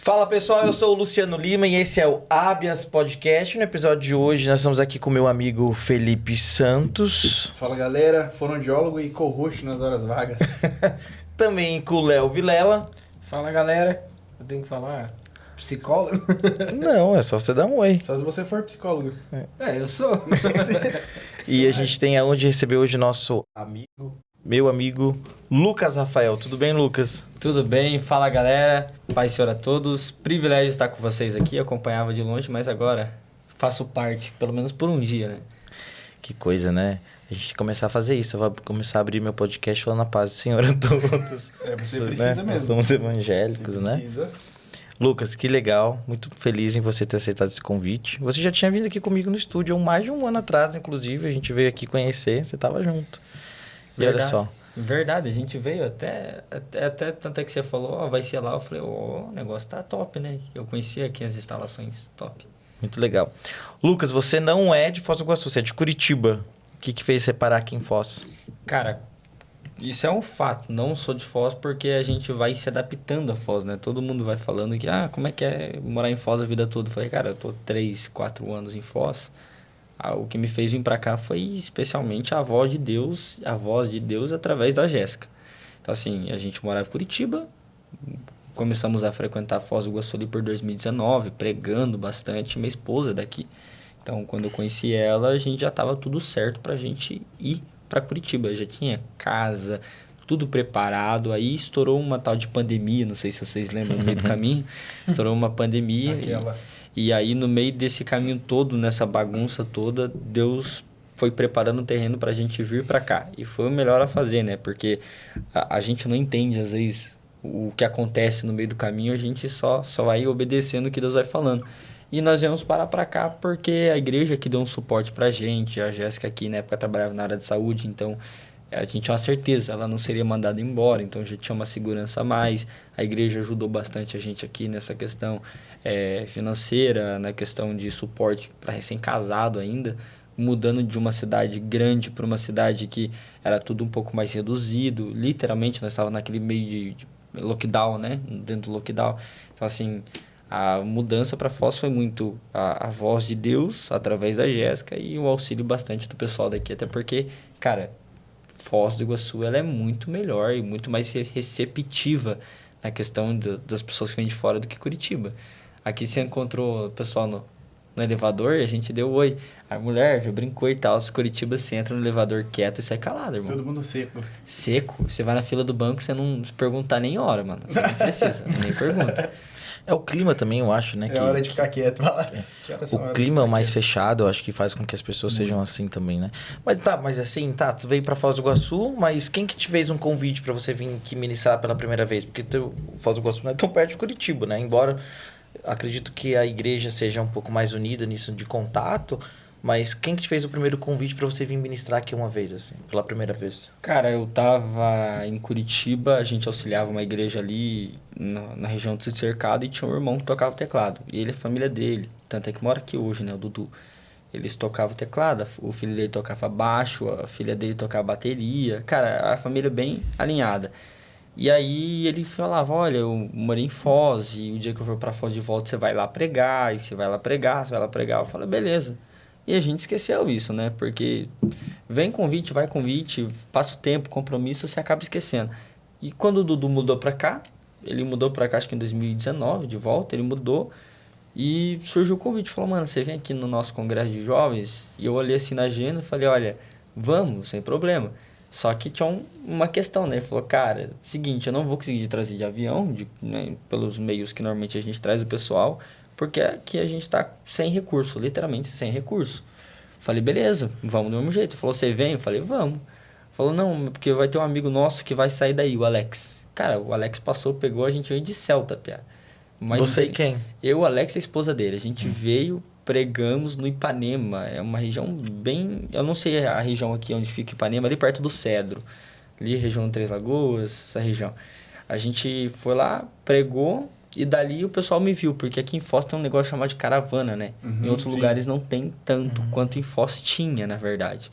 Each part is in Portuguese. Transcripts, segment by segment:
Fala pessoal, eu sou o Luciano Lima e esse é o Habeas Podcast. No episódio de hoje nós estamos aqui com o meu amigo Felipe Santos. Fala galera, fonoaudiólogo e co-host nas horas vagas. Também com o Léo Vilela. Fala galera, eu tenho que falar psicólogo? Não, é só você dar um oi. Só se você for psicólogo. Eu sou. E a gente tem aonde receber hoje nosso amigo, meu amigo Lucas Rafael. Tudo bem, Lucas? Tudo bem, fala galera, paz e senhor a todos, privilégio estar com vocês aqui, eu acompanhava de longe, mas agora faço parte, pelo menos por um dia, né? Que coisa, né? A gente tem que começar a fazer isso, eu vou começar a abrir meu podcast falando a paz do Senhor a todos. Você precisa né? mesmo. Nós somos evangélicos, Você né? precisa. Lucas, que legal, muito feliz em você ter aceitado esse convite. Você já tinha vindo aqui comigo no estúdio há mais de um ano atrás, inclusive, a gente veio aqui conhecer, você estava junto. E olha só. Verdade, a gente veio até tanto é que você falou, ó, vai ser lá, eu falei, ó, o negócio tá top, né? Eu conhecia aqui as instalações, top. Muito legal. Lucas, você não é de Foz do Iguaçu, você é de Curitiba. O que fez você parar aqui em Foz? Cara, isso é um fato, não sou de Foz porque a gente vai se adaptando a Foz, né? Todo mundo vai falando que, como é que é morar em Foz a vida toda? Eu falei, cara, eu tô 3, 4 anos em Foz. O que me fez vir para cá foi especialmente a voz de Deus através da Jéssica. Então, assim, a gente morava em Curitiba, começamos a frequentar Foz do Iguaçu ali por 2019, pregando bastante, minha esposa é daqui. Então, quando eu conheci ela, a gente já estava tudo certo para a gente ir para Curitiba. Já tinha casa, tudo preparado. Aí estourou uma tal de pandemia, não sei se vocês lembram, no meio do caminho. Estourou uma pandemia. E aí, no meio desse caminho todo, nessa bagunça toda, Deus foi preparando o terreno para a gente vir para cá. E foi o melhor a fazer, né? Porque a gente não entende, às vezes, o que acontece no meio do caminho. A gente só vai obedecendo o que Deus vai falando. E nós viemos parar para cá porque a igreja que deu um suporte para a gente. A Jéssica aqui, na época, trabalhava na área de saúde, então a gente tinha uma certeza, ela não seria mandada embora, então já tinha uma segurança a mais. A igreja ajudou bastante a gente aqui nessa questão financeira, na questão de suporte para recém-casado ainda, mudando de uma cidade grande para uma cidade que era tudo um pouco mais reduzido. Literalmente, nós estávamos naquele meio de lockdown, né? Dentro do lockdown. Então, assim, a mudança para Foz foi muito a voz de Deus através da Jéssica e o auxílio bastante do pessoal daqui, até porque, cara, Foz do Iguaçu ela é muito melhor e muito mais receptiva na questão das pessoas que vêm de fora do que Curitiba. Aqui você encontrou o pessoal no elevador e a gente deu oi. A mulher já brincou e tal. Curitiba, você entra no elevador quieto e sai calado, irmão. Todo mundo seco. Seco. Você vai na fila do banco, você não perguntar nem hora, mano. Você não precisa, nem pergunta. É o clima também, eu acho, né? É hora de ficar quieto. O clima mais fechado, eu acho que faz com que as pessoas sejam assim também, né? Mas assim, tu veio pra Foz do Iguaçu, mas quem que te fez um convite pra você vir aqui ministrar pela primeira vez? Porque Foz do Iguaçu não é tão perto de Curitiba, né? Embora acredito que a igreja seja um pouco mais unida nisso de contato, mas quem que te fez o primeiro convite pra você vir ministrar aqui uma vez, assim, pela primeira vez? Cara, eu tava em Curitiba, a gente auxiliava uma igreja ali na região do cercado e tinha um irmão que tocava teclado. E ele é família dele, tanto é que mora aqui hoje, né, o Dudu. Eles tocavam teclado, o filho dele tocava baixo, a filha dele tocava bateria. Cara, a família bem alinhada. E aí ele falava, olha, eu morei em Foz e o dia que eu for pra Foz de volta você vai lá pregar, e você vai lá pregar, você vai lá pregar. Eu falei, beleza. E a gente esqueceu isso, né? Porque vem convite, vai convite, passa o tempo, compromisso, você acaba esquecendo. E quando o Dudu mudou pra cá, ele mudou pra cá acho que em 2019, de volta, ele mudou e surgiu o convite. Falou, mano, você vem aqui no nosso congresso de jovens? E eu olhei assim na agenda e falei, olha, vamos, sem problema. Só que tinha uma questão, né? Ele falou, cara, seguinte, eu não vou conseguir trazer de avião, né, pelos meios que normalmente a gente traz o pessoal, porque aqui a gente tá sem recurso, literalmente sem recurso. Falei, beleza, vamos do mesmo jeito. Ele falou, você vem? Eu falei, vamos. Falou, não, porque vai ter um amigo nosso que vai sair daí, o Alex. Cara, o Alex passou, pegou, a gente veio de Celta, piá. Mas você e quem? Eu, o Alex e a esposa dele. A gente veio, pregamos no Ipanema. É uma região bem... Eu não sei a região aqui onde fica Ipanema, ali perto do Cedro. Ali, região Três Lagoas, essa região. A gente foi lá, pregou... E dali o pessoal me viu, porque aqui em Foz tem um negócio chamado de caravana, né? Em outros lugares não tem tanto quanto em Foz tinha, na verdade.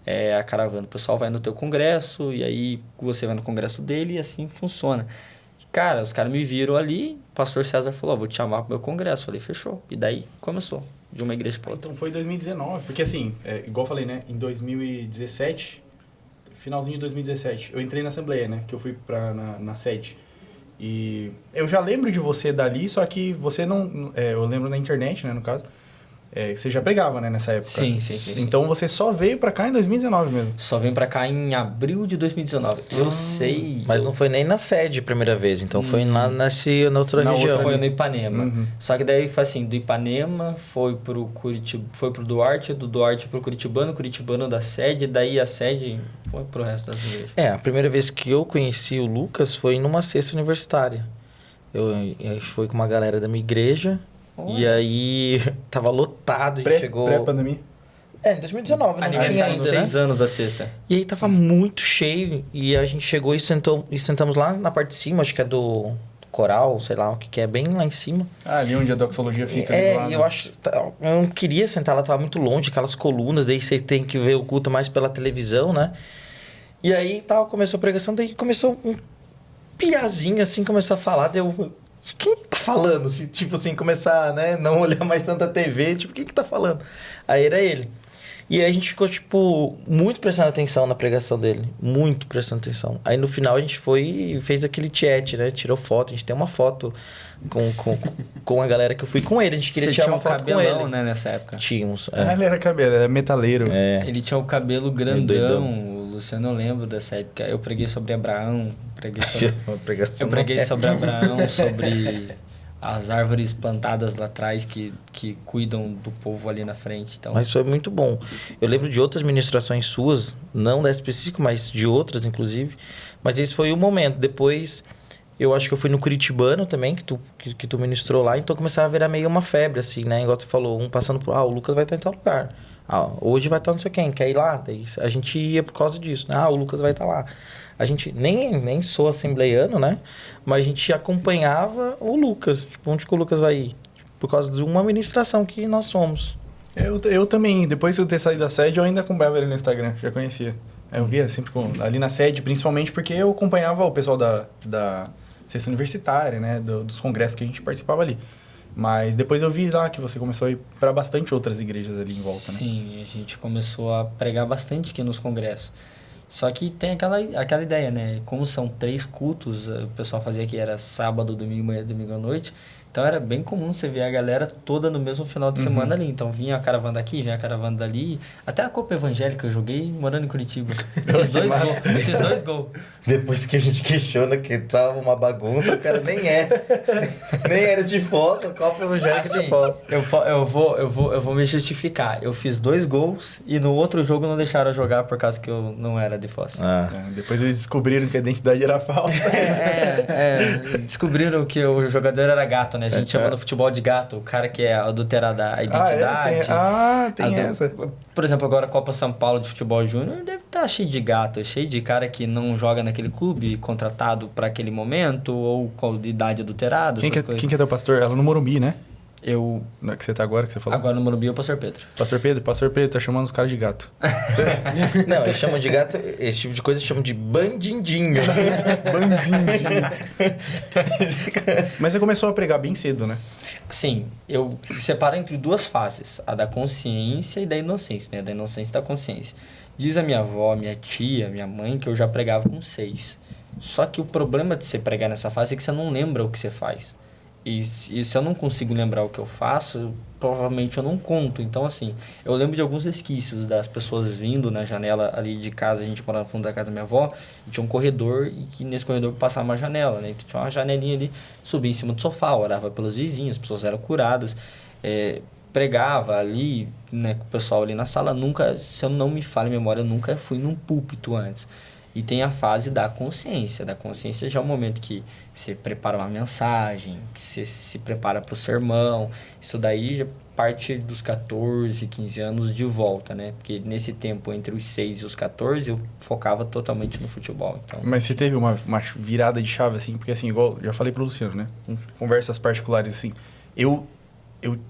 É a caravana. O pessoal vai no teu congresso, e aí você vai no congresso dele, e assim funciona. Cara, os caras me viram ali, o pastor César falou, vou te chamar pro meu congresso. Falei, fechou. E daí começou, de uma igreja pra outra. Então foi 2019, porque assim, igual eu falei, né, em 2017, finalzinho de 2017, eu entrei na Assembleia, né, que eu fui na sede. E eu já lembro de você dali, só que você não... eu lembro na internet, né, no caso. Você já pregava, né, nessa época. Sim. Então você só veio pra cá em 2019 mesmo. Só vim pra cá em abril de 2019. Eu sei... Mas não foi nem na sede a primeira vez, então foi lá na outra Na região. outra Foi no Ipanema. Uhum. Só que daí foi assim, do Ipanema foi pro Duarte, do Duarte pro Curitibano da sede, daí a sede foi pro resto das igrejas. A primeira vez que eu conheci o Lucas foi numa cesta universitária. Eu fui com uma galera da minha igreja, e aí tava lotado, e chegou... Pré-pandemia. Em 2019, não tinha Aniversário ainda, de né? 6 anos da sexta. E aí tava muito cheio, e a gente chegou e sentamos lá na parte de cima, acho que é do coral, sei lá o que é, bem lá em cima. Ali onde a doxologia fica. ali do lado. E eu acho... Eu não queria sentar lá, tava muito longe, aquelas colunas, daí você tem que ver o culto mais pela televisão, né? E aí começou a pregação, daí começou um piazinho assim, começou a falar, deu... Quem tá falando? Tipo assim, começar, né? Não olhar mais tanto a TV, tipo, quem que tá falando? Aí era ele. E aí a gente ficou, tipo, muito prestando atenção na pregação dele. Muito prestando atenção. Aí no final a gente foi e fez aquele chat, né? Tirou foto. A gente tem uma foto com a galera que eu fui com ele. A gente queria tirar uma foto com cabelão, ele. né, nessa época. Tínhamos. Ele era cabelo, era metaleiro. Ele tinha o cabelo grandão. doidão. O Luciano, eu lembro dessa época. Eu preguei sobre Abraão. Uma pregação Eu preguei sobre Abraão, sobre as árvores plantadas lá atrás que cuidam do povo ali na frente. Então... Mas foi muito bom. Eu lembro de outras ministrações suas, não dessa específica, mas de outras, inclusive. Mas esse foi o momento. Depois, eu acho que eu fui no Curitibano também, que tu ministrou lá. Então, começava a virar meio uma febre, assim, né? Igual você falou, um passando por... o Lucas vai estar em tal lugar. Hoje vai estar não sei quem, quer ir lá? Daí a gente ia por causa disso, né? O Lucas vai estar lá. A gente nem sou assembleiano, né? Mas a gente acompanhava o Lucas. Tipo, onde que o Lucas vai ir? Por causa de uma ministração que nós somos. Eu também, depois de eu ter saído da sede, eu ainda acompanhava ele no Instagram, já conhecia. Eu via sempre ali na sede, principalmente porque eu acompanhava o pessoal da sexta universitária, né? Dos congressos que a gente participava ali. Mas depois eu vi lá que você começou a ir para bastante outras igrejas ali em volta, né? Sim, a gente começou a pregar bastante aqui nos congressos. Só que tem aquela ideia, né? Como são 3 cultos, o pessoal fazia que era sábado, domingo, manhã, domingo à noite. Então era bem comum você ver a galera toda no mesmo final de semana ali. Então vinha a caravana daqui, vinha a caravana dali. Até a Copa Evangélica eu joguei morando em Curitiba. Fiz 2 gols. Depois que a gente questiona que tava uma bagunça, o cara nem era de Foz, a Copa Evangélica de Foz. Eu vou me justificar. Eu fiz 2 gols e no outro jogo não deixaram eu jogar por causa que eu não era de Foz. Depois eles descobriram que a identidade era falsa. Descobriram que o jogador era gato, né? A gente chama no futebol de gato, o cara que é adulterado a identidade. Tem essa. Por exemplo, agora a Copa São Paulo de Futebol Júnior deve estar cheio de gato, cheio de cara que não joga naquele clube, contratado para aquele momento, ou com idade adulterada, Quem que é teu pastor? Ela no Morumbi, né? Não é que você tá agora, que você falou? Agora no Morumbi é o Pastor Pedro. Pastor Pedro tá chamando os caras de gato. Não, eles chamam de gato, esse tipo de coisa eles chamam de bandindinho. Bandindinho. Mas você começou a pregar bem cedo, né? Sim, eu separo entre 2 fases, a da consciência e da inocência, né? Da inocência e da consciência. Diz a minha avó, minha tia, minha mãe que eu já pregava com 6. Só que o problema de você pregar nessa fase é que você não lembra o que você faz. E se eu não consigo lembrar o que eu faço, provavelmente eu não conto. Então, assim, eu lembro de alguns resquícios das pessoas vindo na janela ali de casa. A gente morava no fundo da casa da minha avó, e tinha um corredor, e que nesse corredor passava uma janela, né? Então, tinha uma janelinha ali, subia em cima do sofá, orava pelos vizinhos, as pessoas eram curadas. Pregava ali, né, com o pessoal ali na sala. Nunca, se eu não me falha a memória, eu nunca fui num púlpito antes. E tem a fase da consciência. Da consciência já é o momento que você prepara uma mensagem, que você se prepara para o sermão. Isso daí já parte dos 14, 15 anos de volta, né? Porque nesse tempo, entre os 6 e os 14, eu focava totalmente no futebol. Então... Mas você teve uma virada de chave, assim? Porque, assim, igual já falei pro Luciano, né? Conversas particulares, assim. Eu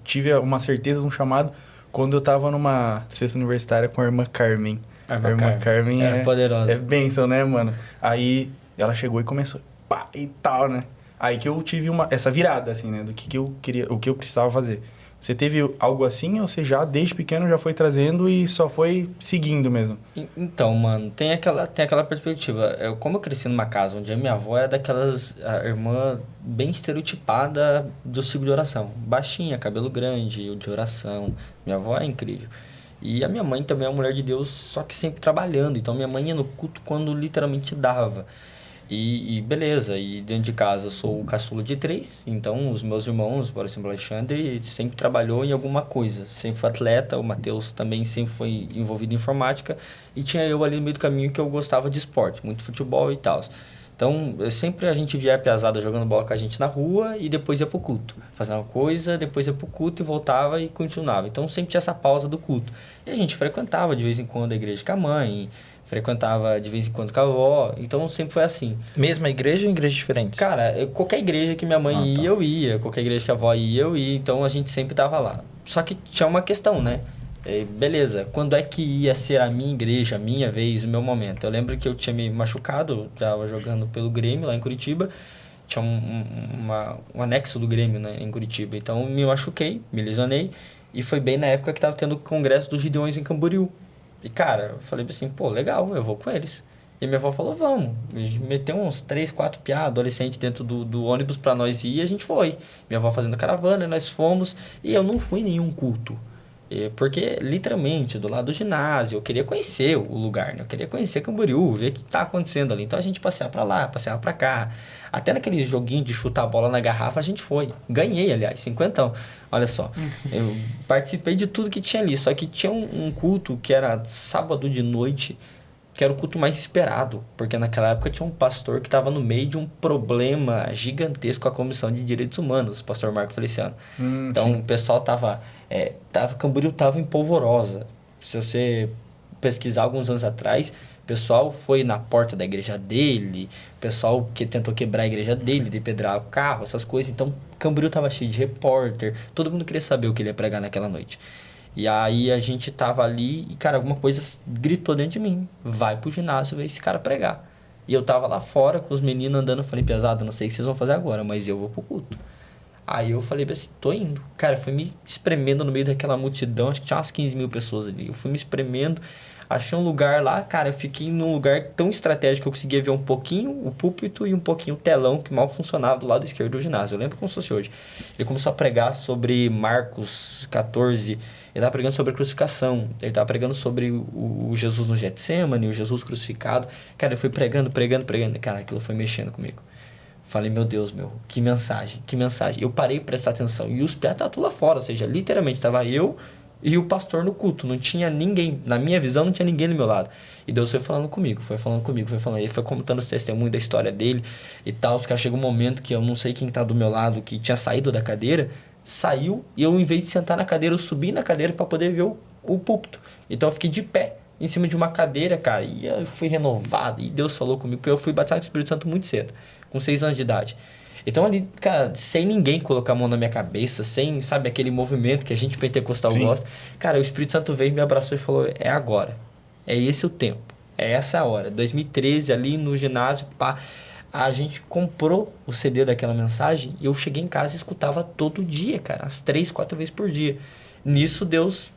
tive uma certeza de um chamado quando eu tava numa cesta universitária com a irmã Carmen. A irmã Carmen é poderosa. É bênção, né, mano? Aí ela chegou e começou... pá, e tal, né? Aí que eu tive essa virada, assim, né? Do que eu queria, o que eu precisava fazer. Você teve algo assim ou você já, desde pequeno, já foi trazendo e só foi seguindo mesmo? Então, mano, tem aquela perspectiva. Como eu cresci numa casa onde a minha avó é daquelas... A irmã bem estereotipada do ciclo de oração. Baixinha, cabelo grande, de oração. Minha avó é incrível. E a minha mãe também é uma mulher de Deus, só que sempre trabalhando. Então, minha mãe ia no culto quando literalmente dava. E beleza, e dentro de casa eu sou o caçula de 3, então os meus irmãos, por exemplo, o Alexandre, sempre trabalhou em alguma coisa, sempre foi atleta, o Matheus também sempre foi envolvido em informática, e tinha eu ali no meio do caminho que eu gostava de esporte, muito futebol e tal. Então, sempre a gente via a piazada jogando bola com a gente na rua e depois ia pro culto. Fazia uma coisa, depois ia pro culto e voltava e continuava. Então, sempre tinha essa pausa do culto. E a gente frequentava de vez em quando a igreja com a mãe, frequentava de vez em quando com a avó, então sempre foi assim. Mesma igreja ou igrejas diferentes? Cara, qualquer igreja que minha mãe ia, eu ia. Qualquer igreja que a avó ia, eu ia. Então a gente sempre tava lá. Só que tinha uma questão, né? Beleza, quando é que ia ser a minha igreja, a minha vez, o meu momento? Eu lembro que eu tinha me machucado, estava jogando pelo Grêmio lá em Curitiba. Tinha um anexo do Grêmio, né, em Curitiba. Então me machuquei, me lesionei. E foi bem na época que tava tendo o congresso dos Gideões em Camboriú. E, cara, eu falei assim, pô, legal, eu vou com eles. E minha avó falou, vamos. Meteu uns 3, 4 piá, adolescentes dentro do ônibus pra nós ir e a gente foi. Minha avó fazendo caravana, nós fomos. E eu não fui em nenhum culto. Porque, literalmente, do lado do ginásio, eu queria conhecer o lugar, né? Eu queria conhecer Camboriú, ver o que tá acontecendo ali. Então, a gente passeava pra lá, passeava pra cá. Até naquele joguinho de chutar a bola na garrafa, a gente foi. Ganhei, aliás, 50. Olha só. Eu participei de tudo que tinha ali. Só que tinha um culto que era sábado de noite, que era o culto mais esperado. Porque naquela época tinha um pastor que estava no meio de um problema gigantesco com a Comissão de Direitos Humanos, o pastor Marco Feliciano. Então, sim. O pessoal Camboriú estava em polvorosa. Se você pesquisar alguns anos atrás, o pessoal foi na porta da igreja dele, o pessoal que tentou quebrar a igreja dele, depedrar o carro, essas coisas. Então, Camboriú estava cheio de repórter, todo mundo queria saber o que ele ia pregar naquela noite. E aí a gente tava ali e, cara, alguma coisa gritou dentro de mim. Vai pro ginásio ver esse cara pregar. E eu tava lá fora com os meninos andando, eu falei, pesado, não sei o que vocês vão fazer agora, mas eu vou pro culto. Aí eu falei assim, tô indo. Cara, fui me espremendo no meio daquela multidão, acho que tinha umas 15 mil pessoas ali. Eu fui me espremendo, achei um lugar lá, cara, eu fiquei num lugar tão estratégico que eu conseguia ver um pouquinho o púlpito e um pouquinho o telão que mal funcionava do lado esquerdo do ginásio. Eu lembro como se fosse hoje. Ele começou a pregar sobre Marcos 14, ele estava pregando sobre a crucificação, ele estava pregando sobre o Jesus no Getsemane, o Jesus crucificado. Cara, ele foi pregando. Cara, aquilo foi mexendo comigo. Falei, meu Deus, que mensagem. Eu parei para prestar atenção. E os pés estavam tudo lá fora, ou seja, literalmente estava eu e o pastor no culto. Não tinha ninguém, na minha visão, não tinha ninguém do meu lado. E Deus foi falando comigo. Ele foi contando os testemunhos da história dele e tal. Os caras chegou um momento que eu não sei quem tá do meu lado, que tinha saído da cadeira, saiu e eu, em vez de sentar na cadeira, eu subi na cadeira para poder ver o púlpito. Então eu fiquei de pé em cima de uma cadeira, cara, e eu fui renovado. E Deus falou comigo, porque eu fui batizado com o Espírito Santo muito cedo, com 6 anos de idade. Então ali, cara, sem ninguém colocar a mão na minha cabeça, sem, sabe, aquele movimento que a gente pentecostal Sim. gosta. Cara, o Espírito Santo veio, me abraçou e falou, é agora. É esse o tempo. É essa a hora. 2013, ali no ginásio, pá, a gente comprou o CD daquela mensagem e eu cheguei em casa e escutava todo dia, cara, as 3, 4 vezes por dia. Nisso, Deus,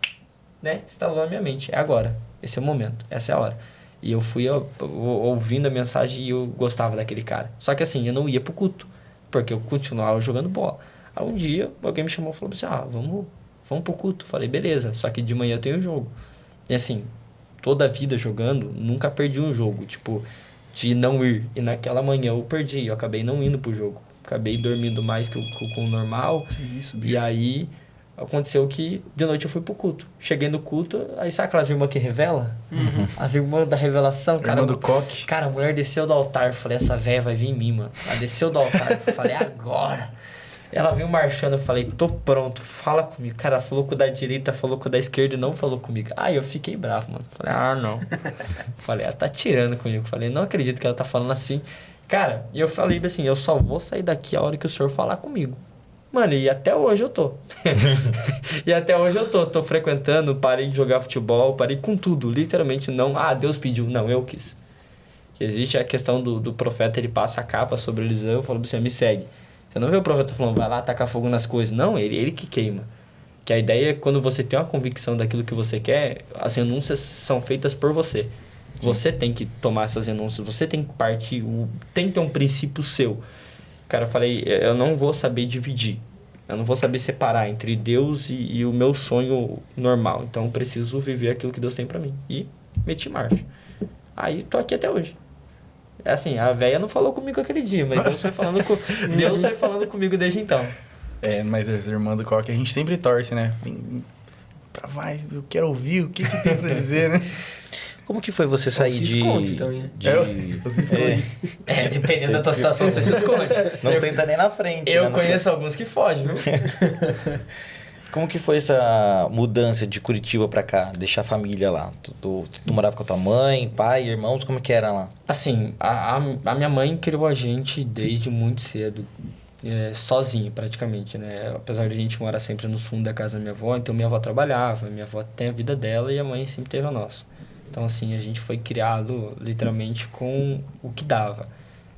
né, instalou na minha mente. É agora. Esse é o momento. Essa é a hora. E eu fui ouvindo a mensagem e eu gostava daquele cara. Só que assim, eu não ia pro culto, porque eu continuava jogando bola. Aí um dia, alguém me chamou e falou assim, vamos pro culto. Falei, beleza, só que de manhã eu tenho jogo. E assim, toda a vida jogando, nunca perdi um jogo, tipo, de não ir. E naquela manhã eu perdi, eu acabei não indo pro jogo. Acabei dormindo mais que o normal. Que isso, bicho. E aí, aconteceu que de noite eu fui pro culto. Cheguei no culto, aí sabe aquelas irmãs que revela? Uhum. As irmãs da revelação, cara. Irmã do coque. Cara, a mulher desceu do altar. Eu falei, essa véia vai vir em mim, mano. Ela desceu do altar. Eu falei, agora. Ela veio marchando. Eu falei, tô pronto, fala comigo. Cara, ela falou com o da direita, falou com o da esquerda e não falou comigo. Aí eu fiquei bravo, mano. Falei, não. Falei, ela tá tirando comigo. Falei, não acredito que ela tá falando assim. Cara, e eu falei assim, eu só vou sair daqui a hora que o senhor falar comigo. Mano, e até hoje eu tô. Tô frequentando, parei de jogar futebol, parei com tudo. Literalmente não, Deus pediu. Não, eu quis. Que existe a questão do profeta, ele passa a capa sobre Eliseu e fala pra você, me segue. Você não vê o profeta falando, vai lá tacar fogo nas coisas. Não, ele que queima. Que a ideia é quando você tem uma convicção daquilo que você quer, as renúncias são feitas por você. Sim. Você tem que tomar essas renúncias, você tem que partir, tem que ter um princípio seu. Cara, eu falei, eu não vou saber dividir. Eu não vou saber separar entre Deus e o meu sonho normal. Então, eu preciso viver aquilo que Deus tem pra mim. E meti marcha. Aí, tô aqui até hoje. É assim, a véia não falou comigo aquele dia, mas Deus foi falando comigo desde então. Mas as irmãs do Coque, a gente sempre torce, né? Pra mais, eu quero ouvir o que tem pra dizer, né? Como que foi você sair de... esconde também, né? Você esconde. Dependendo da tua situação, você se esconde. Não senta nem na frente. Eu conheço alguns que fogem, viu? Como que foi essa mudança de Curitiba pra cá? Deixar a família lá? Tu morava com a tua mãe, pai, irmãos? Como que era lá? Assim, a minha mãe criou a gente desde muito cedo. Sozinho, praticamente, né? Apesar de a gente morar sempre no fundo da casa da minha avó, então minha avó trabalhava, minha avó tem a vida dela e a mãe sempre teve a nossa. Então, assim, a gente foi criado literalmente com o que dava.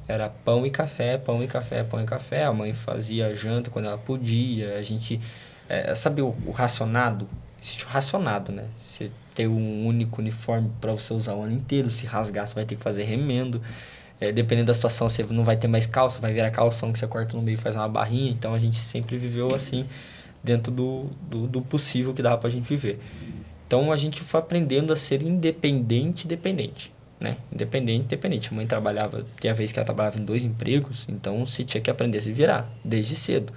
Era pão e café, pão e café, pão e café. A mãe fazia janta quando ela podia. A gente... sabe o racionado? Existe o racionado, né? Você ter um único uniforme para você usar o ano inteiro. Se rasgar, você vai ter que fazer remendo. Dependendo da situação, você não vai ter mais calça, vai virar calção que você corta no meio e faz uma barrinha. Então, a gente sempre viveu assim, dentro do possível que dava pra gente viver. Então, a gente foi aprendendo a ser independente, né? Independente. A mãe trabalhava, tinha vez que ela trabalhava em 2 empregos, então você tinha que aprender a se virar, desde cedo.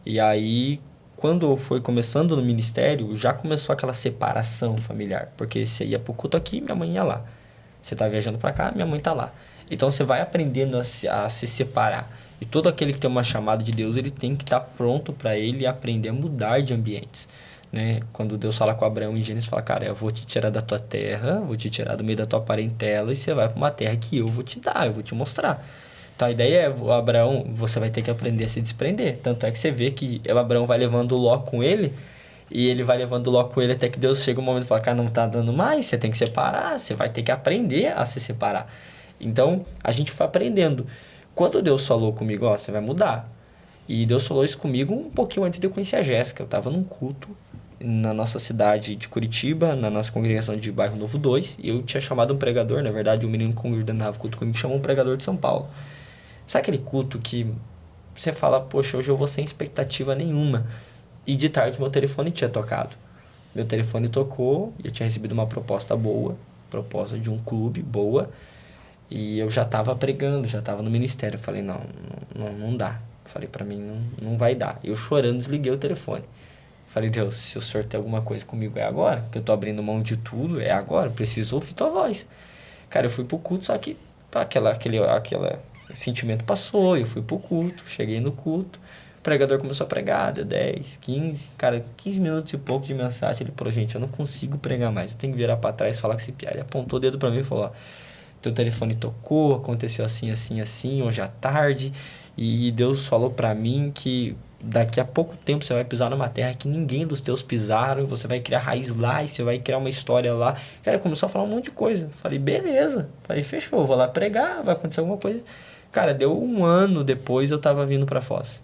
E aí, quando foi começando no ministério, já começou aquela separação familiar. Porque você ia pro culto aqui, minha mãe ia lá. Você tá viajando pra cá, minha mãe tá lá. Então, você vai aprendendo a se separar. E todo aquele que tem uma chamada de Deus, ele tem que estar pronto para ele aprender a mudar de ambientes. Né? Quando Deus fala com Abraão em Gênesis, fala, cara, eu vou te tirar da tua terra, vou te tirar do meio da tua parentela e você vai para uma terra que eu vou te dar, eu vou te mostrar. Então, a ideia é, Abraão, você vai ter que aprender a se desprender. Tanto é que você vê que Abraão vai levando o Ló com ele, e ele vai levando o Ló com ele até que Deus chega um momento e fala, cara, não tá dando mais, você tem que separar, você vai ter que aprender a se separar. Então, a gente foi aprendendo. Quando Deus falou comigo, ó, você vai mudar. E Deus falou isso comigo um pouquinho antes de eu conhecer a Jéssica. Eu estava num culto na nossa cidade de Curitiba, na nossa congregação de Bairro Novo 2. E eu tinha chamado um pregador, na verdade, um menino que coordenava o culto comigo chamou um pregador de São Paulo. Sabe aquele culto que você fala, poxa, hoje eu vou sem expectativa nenhuma. E de tarde meu telefone tinha tocado. Meu telefone tocou, eu tinha recebido uma proposta boa, proposta de um clube boa. E eu já estava pregando, já estava no ministério. Eu falei, não dá. Falei, para mim, não vai dar. Eu chorando, desliguei o telefone. Falei, Deus, se o Senhor tem alguma coisa comigo, é agora. Que eu tô abrindo mão de tudo, é agora. Preciso ouvir tua voz. Cara, eu fui pro culto, só que aquele sentimento passou. Eu fui pro culto, cheguei no culto. O pregador começou a pregar, deu 10, 15. Cara, 15 minutos e pouco de mensagem. Ele falou, gente, eu não consigo pregar mais. Eu tenho que virar para trás e falar com esse piá. Ele apontou o dedo para mim e falou, ó, teu telefone tocou, aconteceu assim, hoje à tarde, e Deus falou pra mim que daqui a pouco tempo você vai pisar numa terra que ninguém dos teus pisaram, você vai criar raiz lá, e você vai criar uma história lá. Cara, começou a falar um monte de coisa. Falei, beleza. Falei, fechou, vou lá pregar, vai acontecer alguma coisa. Cara, deu 1 ano depois, eu tava vindo pra Foz.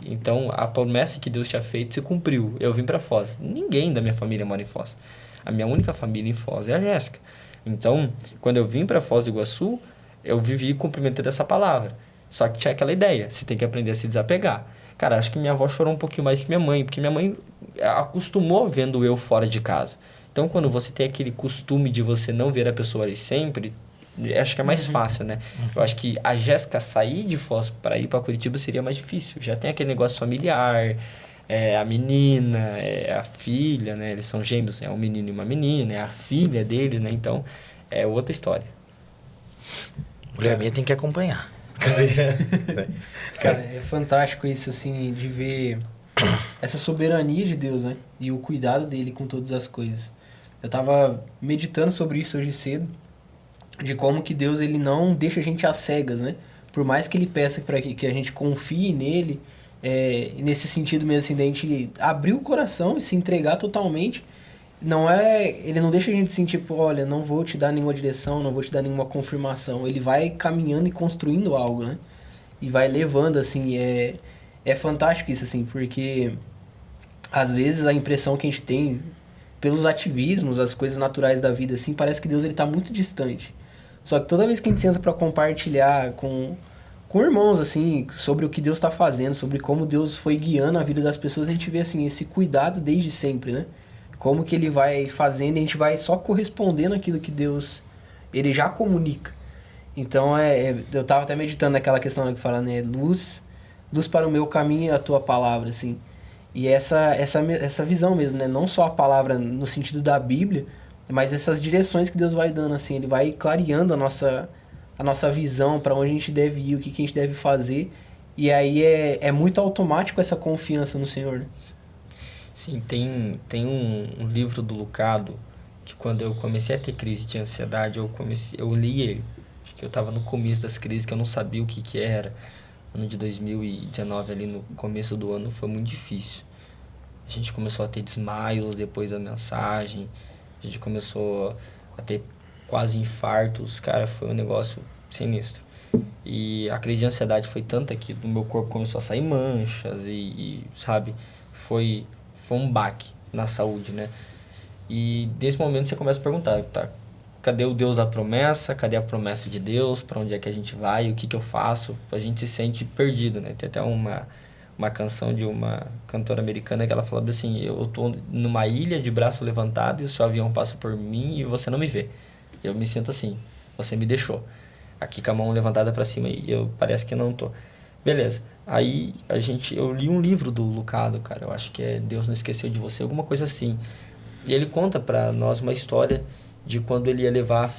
Então, a promessa que Deus tinha feito se cumpriu. Eu vim pra Foz. Ninguém da minha família mora em Foz. A minha única família em Foz é a Jéssica. Então, quando eu vim para Foz do Iguaçu, eu vivi cumprimentando essa palavra. Só que tinha aquela ideia, você tem que aprender a se desapegar. Cara, acho que minha avó chorou um pouquinho mais que minha mãe, porque minha mãe acostumou vendo eu fora de casa. Então, quando você tem aquele costume de você não ver a pessoa ali sempre, acho que é mais fácil, né? Eu acho que a Jéssica sair de Foz para ir para Curitiba seria mais difícil. Já tem aquele negócio familiar, a menina, a filha, né? Eles são gêmeos, é um menino e uma menina, é a filha deles, né? Então, é outra história. Mulher minha tem que acompanhar. Cara, é fantástico isso, assim, de ver essa soberania de Deus, né? E o cuidado dele com todas as coisas. Eu tava meditando sobre isso hoje cedo, de como que Deus, ele não deixa a gente às cegas, né? Por mais que ele peça para que a gente confie nele, nesse sentido mesmo, assim, da gente abrir o coração e se entregar totalmente. não é... Ele não deixa a gente assim, tipo, olha, não vou te dar nenhuma direção, não vou te dar nenhuma confirmação. Ele vai caminhando e construindo algo, né? E vai levando, assim, é fantástico isso, assim, porque às vezes a impressão que a gente tem pelos ativismos, as coisas naturais da vida, assim, parece que Deus ele tá muito distante. Só que toda vez que a gente senta para compartilhar com irmãos, assim, sobre o que Deus está fazendo, sobre como Deus foi guiando a vida das pessoas, a gente vê, assim, esse cuidado desde sempre, né? Como que ele vai fazendo e a gente vai só correspondendo àquilo que Deus, ele já comunica. Então, eu tava até meditando naquela questão que fala, né? Luz para o meu caminho é a tua palavra, assim. E essa visão mesmo, né? Não só a palavra no sentido da Bíblia, mas essas direções que Deus vai dando, assim. Ele vai clareando a nossa visão para onde a gente deve ir, o que a gente deve fazer. E aí é muito automático essa confiança no Senhor, né? Sim, tem um livro do Lucado que quando eu comecei a ter crise de ansiedade, eu li ele. Acho que eu estava no começo das crises, que eu não sabia o que era. Ano de 2019, ali no começo do ano, foi muito difícil. A gente começou a ter desmaios depois da mensagem, a gente começou a ter quase infartos, cara, foi um negócio sinistro. E a crise de ansiedade foi tanta que no meu corpo começou a sair manchas sabe, foi um baque na saúde, né? E nesse momento você começa a perguntar, tá? Cadê o Deus da promessa? Cadê a promessa de Deus? Para onde é que a gente vai? O que eu faço? A gente se sente perdido, né? Tem até uma canção de uma cantora americana que ela falava assim, eu tô numa ilha de braço levantado e o seu avião passa por mim e você não me vê. Eu me sinto assim, você me deixou. Aqui com a mão levantada para cima e eu parece que não tô. Beleza. Aí eu li um livro do Lucado, cara, eu acho que é Deus não esqueceu de você, alguma coisa assim. E ele conta para nós uma história de quando ele ia levar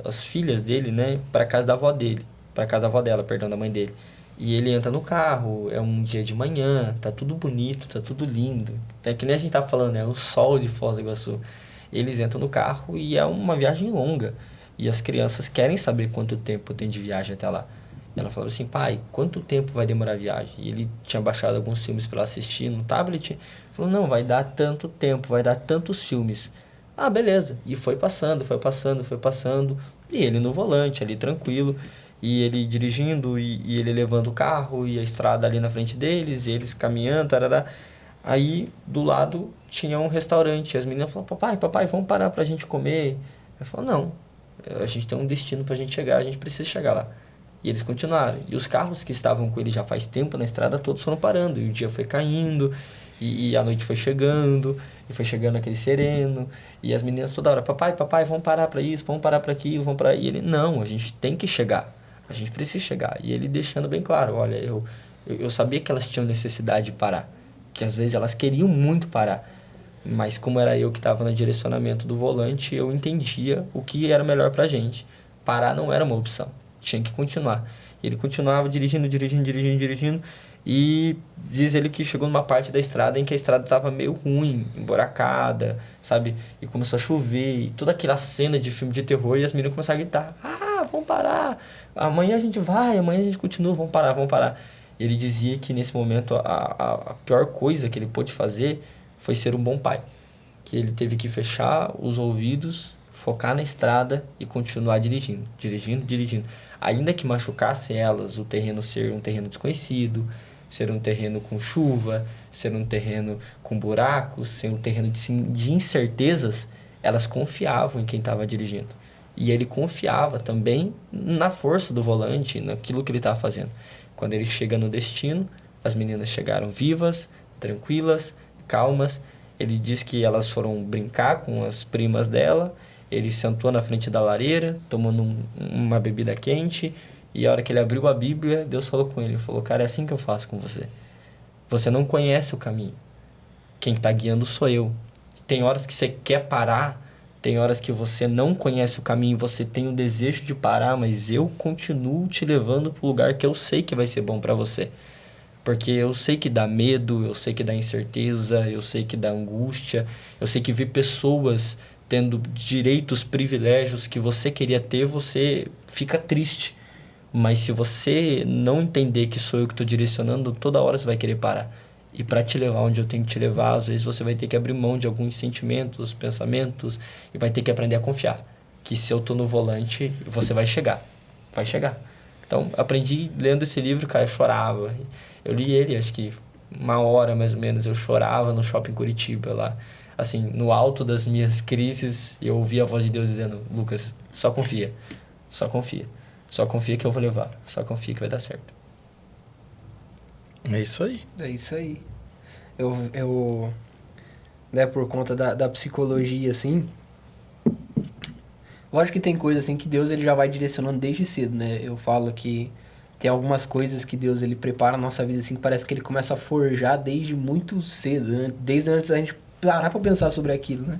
as filhas dele, né, para casa da avó dele, para casa da avó dela, perdão, da mãe dele. E ele entra no carro, é um dia de manhã, tá tudo bonito, tá tudo lindo. É que nem a gente tá falando, é o sol de Foz do Iguaçu. Eles entram no carro e é uma viagem longa. E as crianças querem saber quanto tempo tem de viagem até lá. Ela falou assim, pai, quanto tempo vai demorar a viagem? E ele tinha baixado alguns filmes para assistir no tablet. Falou, não, vai dar tanto tempo, vai dar tantos filmes. Ah, beleza. E foi passando. E ele no volante, ali tranquilo. E ele dirigindo, e ele levando o carro, e a estrada ali na frente deles, e eles caminhando, tarará. Aí, do lado, tinha um restaurante. E as meninas falaram, papai, vamos parar pra gente comer. Eu falo, não, a gente tem um destino pra gente chegar, a gente precisa chegar lá. E eles continuaram. E os carros que estavam com ele já faz tempo na estrada, todos foram parando. E o dia foi caindo, e a noite foi chegando, e foi chegando aquele sereno. E as meninas toda hora, papai, vamos parar pra isso, vamos parar pra aquilo, vamos parar. E ele, não, a gente tem que chegar. A gente precisa chegar. E ele deixando bem claro, olha, eu sabia que elas tinham necessidade de parar. Que às vezes elas queriam muito parar. Mas como era eu que estava no direcionamento do volante, eu entendia o que era melhor pra gente. Parar não era uma opção. Tinha que continuar. E ele continuava dirigindo. E diz ele que chegou numa parte da estrada em que a estrada estava meio ruim, emburacada, sabe? E começou a chover, e toda aquela cena de filme de terror, e as meninas começaram a gritar, vamos parar, amanhã a gente vai, amanhã a gente continua, vamos parar. Ele dizia que nesse momento a pior coisa que ele pôde fazer foi ser um bom pai. Que ele teve que fechar os ouvidos, focar na estrada e continuar dirigindo. Ainda que machucasse elas, o terreno ser um terreno desconhecido, ser um terreno com chuva, ser um terreno com buracos, ser um terreno de incertezas, elas confiavam em quem estava dirigindo. E ele confiava também na força do volante, naquilo que ele estava fazendo. Quando ele chega no destino, as meninas chegaram vivas, tranquilas, calmas. Ele diz que elas foram brincar com as primas dela. Ele sentou na frente da lareira, tomando uma bebida quente. E a hora que ele abriu a Bíblia, Deus falou com ele. Ele falou, cara, é assim que eu faço com você. Você não conhece o caminho. Quem está guiando sou eu. Tem horas que você quer parar, tem horas que você não conhece o caminho, você tem o desejo de parar, mas eu continuo te levando para o lugar que eu sei que vai ser bom para você. Porque eu sei que dá medo, eu sei que dá incerteza, eu sei que dá angústia, eu sei que ver pessoas tendo direitos, privilégios que você queria ter, você fica triste. Mas se você não entender que sou eu que estou direcionando, toda hora você vai querer parar. E para te levar onde eu tenho que te levar, às vezes você vai ter que abrir mão de alguns sentimentos, pensamentos, e vai ter que aprender a confiar. Que se eu tô no volante, você vai chegar. Vai chegar. Então, aprendi lendo esse livro, cara, eu chorava. Eu li ele, acho que 1 hora mais ou menos, eu chorava no shopping Curitiba lá. Assim, no alto das minhas crises, eu ouvi a voz de Deus dizendo, Lucas, só confia, só confia. Só confia que eu vou levar, só confia que vai dar certo. É isso aí. É isso aí. Eu né, por conta da psicologia, assim, lógico que tem coisa assim que Deus ele já vai direcionando desde cedo, né? Eu falo que tem algumas coisas que Deus ele prepara a nossa vida assim, que parece que ele começa a forjar desde muito cedo, né? Desde antes da gente parar pra pensar sobre aquilo, né?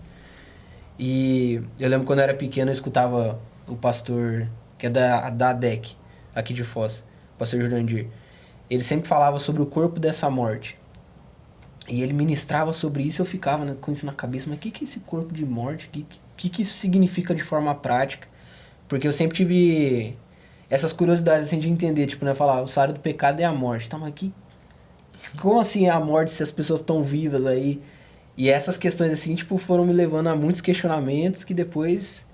E eu lembro quando eu era pequeno, eu escutava o pastor, que é da ADEC, aqui de Foz, o pastor Jurandir. Ele sempre falava sobre o corpo dessa morte. E ele ministrava sobre isso, eu ficava, né, com isso na cabeça, mas o que é esse corpo de morte? O que isso significa de forma prática? Porque eu sempre tive essas curiosidades assim, de entender, tipo, né, falar, o salário do pecado é a morte. Tá, mas como assim é a morte se as pessoas estão vivas aí? E essas questões assim, tipo, foram me levando a muitos questionamentos que depois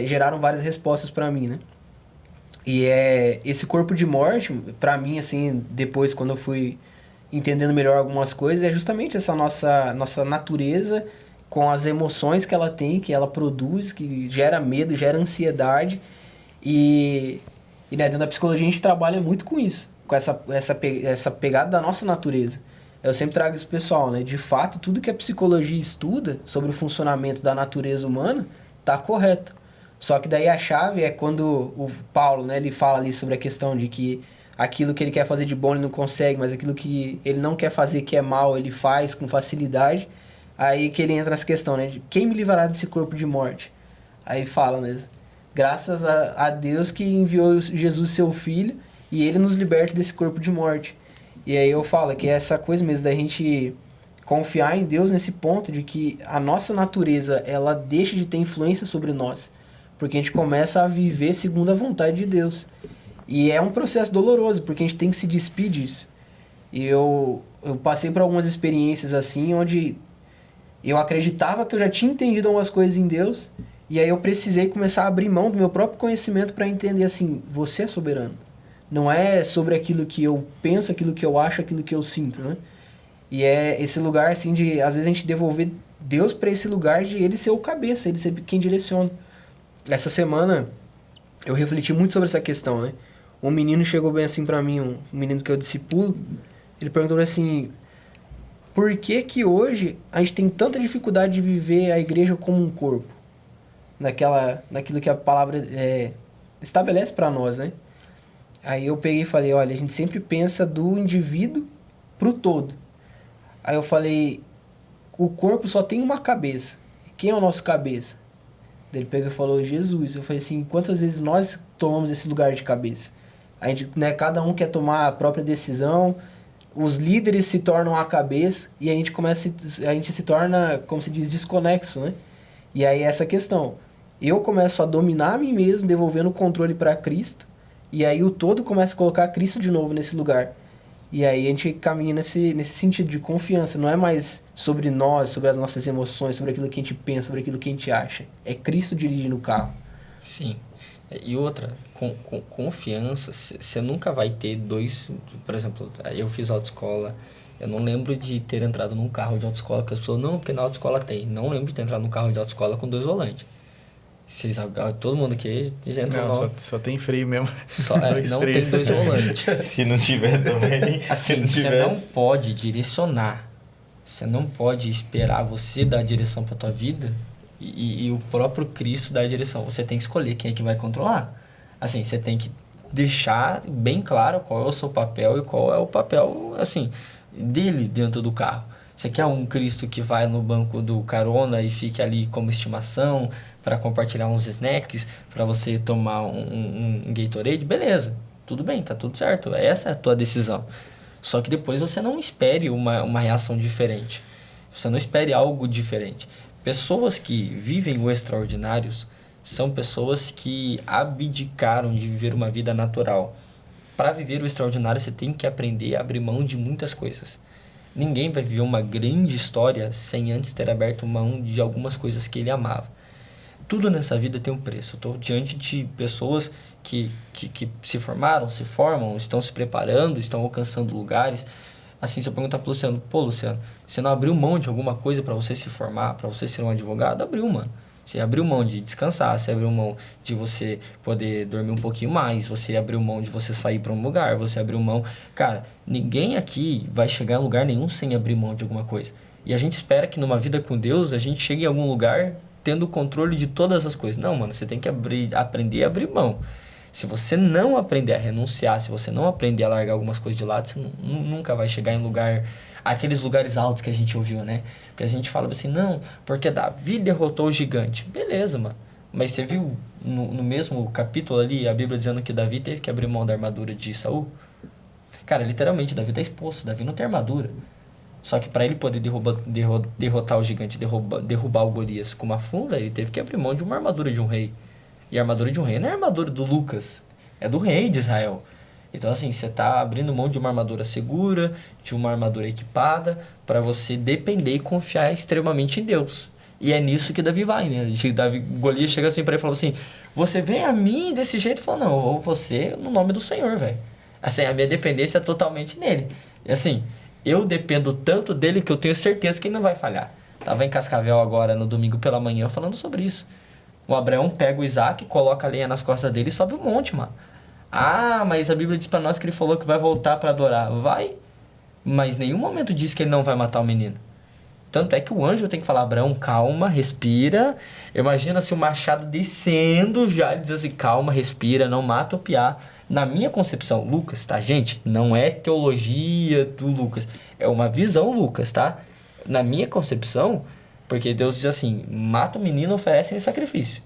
geraram várias respostas pra mim, né? E esse corpo de morte, pra mim, assim, depois quando eu fui entendendo melhor algumas coisas, é justamente essa nossa natureza com as emoções que ela tem, que ela produz, que gera medo, gera ansiedade. E né, dentro da psicologia a gente trabalha muito com isso, com essa pegada da nossa natureza. Eu sempre trago isso pro pessoal, né? De fato, tudo que a psicologia estuda sobre o funcionamento da natureza humana tá correto. Só que daí a chave é quando o Paulo, né, ele fala ali sobre a questão de que aquilo que ele quer fazer de bom ele não consegue, mas aquilo que ele não quer fazer que é mal, ele faz com facilidade. Aí que ele entra nessa questão, né, de quem me livrará desse corpo de morte? Aí fala, né, graças a Deus que enviou Jesus, seu filho, e ele nos liberta desse corpo de morte. E aí eu falo que é essa coisa mesmo da gente confiar em Deus nesse ponto de que a nossa natureza, ela deixa de ter influência sobre nós. Porque a gente começa a viver segundo a vontade de Deus. E é um processo doloroso, porque a gente tem que se despedir disso. E eu passei por algumas experiências assim, onde eu acreditava que eu já tinha entendido algumas coisas em Deus, e aí eu precisei começar a abrir mão do meu próprio conhecimento para entender assim, você é soberano. Não é sobre aquilo que eu penso, aquilo que eu acho, aquilo que eu sinto, né? E é esse lugar assim de, às vezes, a gente devolver Deus para esse lugar de ele ser o cabeça, ele ser quem direciona. Essa semana eu refleti muito sobre essa questão, né? Um menino chegou bem assim pra mim, um menino que eu discipulo, ele perguntou assim, por que que hoje a gente tem tanta dificuldade de viver a igreja como um corpo? Naquilo que a palavra estabelece pra nós, né? Aí eu peguei e falei, olha, a gente sempre pensa do indivíduo pro todo. Aí eu falei, o corpo só tem uma cabeça. Quem é o nosso cabeça? Ele pegou e falou, Jesus. Eu falei assim, quantas vezes nós tomamos esse lugar de cabeça? A gente, né, cada um quer tomar a própria decisão, os líderes se tornam a cabeça e a gente se torna, como se diz, desconexo, né? E aí essa questão, eu começo a dominar a mim mesmo, devolvendo o controle para Cristo, e aí o todo começa a colocar Cristo de novo nesse lugar. E aí a gente caminha nesse sentido de confiança. Não é mais sobre nós, sobre as nossas emoções, sobre aquilo que a gente pensa, sobre aquilo que a gente acha. É Cristo dirigindo o carro. Sim. E outra, com confiança, você nunca vai ter dois... Por exemplo, eu fiz autoescola, eu não lembro de ter entrado num carro de autoescola, porque as pessoas, não, porque na autoescola tem. Não lembro de ter entrado num carro de autoescola com 2 volantes. Vocês, todo mundo aqui já entrou não, só tem freio mesmo. Não tem 2 volantes. Se não tiver também. Assim, você não pode direcionar. Você não pode esperar você dar a direção para tua vida e o próprio Cristo dar a direção. Você tem que escolher quem é que vai controlar. Assim, você tem que deixar bem claro qual é o seu papel e qual é o papel, assim, dele dentro do carro. Você quer um Cristo que vai no banco do carona e fique ali como estimação para compartilhar uns snacks, para você tomar um Gatorade? Beleza, tudo bem, tá tudo certo. Essa é a tua decisão. Só que depois você não espere uma reação diferente. Você não espere algo diferente. Pessoas que vivem o extraordinários são pessoas que abdicaram de viver uma vida natural. Para viver o extraordinário, você tem que aprender a abrir mão de muitas coisas. Ninguém vai viver uma grande história sem antes ter aberto mão de algumas coisas que ele amava. Tudo nessa vida tem um preço. Eu estou diante de pessoas que se formaram, se formam, estão se preparando, estão alcançando lugares. Assim, se eu perguntar para o Luciano, pô, Luciano, você não abriu mão de alguma coisa para você se formar, para você ser um advogado? Abriu, mano. Você abriu mão de descansar, você abriu mão de você poder dormir um pouquinho mais, você abriu mão de você sair para um lugar, você abriu mão... Cara, ninguém aqui vai chegar em lugar nenhum sem abrir mão de alguma coisa. E a gente espera que numa vida com Deus, a gente chegue em algum lugar tendo o controle de todas as coisas. Não, mano, você tem que aprender a abrir mão. Se você não aprender a renunciar, se você não aprender a largar algumas coisas de lado, você nunca vai chegar em lugar... Aqueles lugares altos que a gente ouviu, né? Porque a gente fala assim, não, porque Davi derrotou o gigante. Beleza, mano. Mas você viu no mesmo capítulo ali, a Bíblia dizendo que Davi teve que abrir mão da armadura de Saul? Cara, literalmente, Davi tá exposto. Davi não tem armadura. Só que para ele poder derrotar o gigante, derrubar o Golias com uma funda, ele teve que abrir mão de uma armadura de um rei. E a armadura de um rei não é a armadura do Lucas, é do rei de Israel. Então, assim, você está abrindo mão de uma armadura segura, de uma armadura equipada, para você depender e confiar extremamente em Deus. E é nisso que Davi vai, né? Golias chega assim para ele e fala assim, você vem a mim desse jeito? E fala, não, ou você no nome do Senhor, velho. Assim, a minha dependência é totalmente nele. E assim, eu dependo tanto dele que eu tenho certeza que ele não vai falhar. Tava em Cascavel agora, no domingo pela manhã, falando sobre isso. O Abraão pega o Isaac, coloca a lenha nas costas dele e sobe um monte, mano. Ah, mas a Bíblia diz pra nós que ele falou que vai voltar pra adorar. Vai, mas nenhum momento diz que ele não vai matar o menino. Tanto é que o anjo tem que falar, Abraão, calma, respira. Imagina se o machado descendo já, ele diz assim, calma, respira, não mata o piá. Na minha concepção, Lucas, tá, gente? Não é teologia do Lucas. É uma visão Lucas, tá? Na minha concepção, porque Deus diz assim, mata o menino, oferece em sacrifício.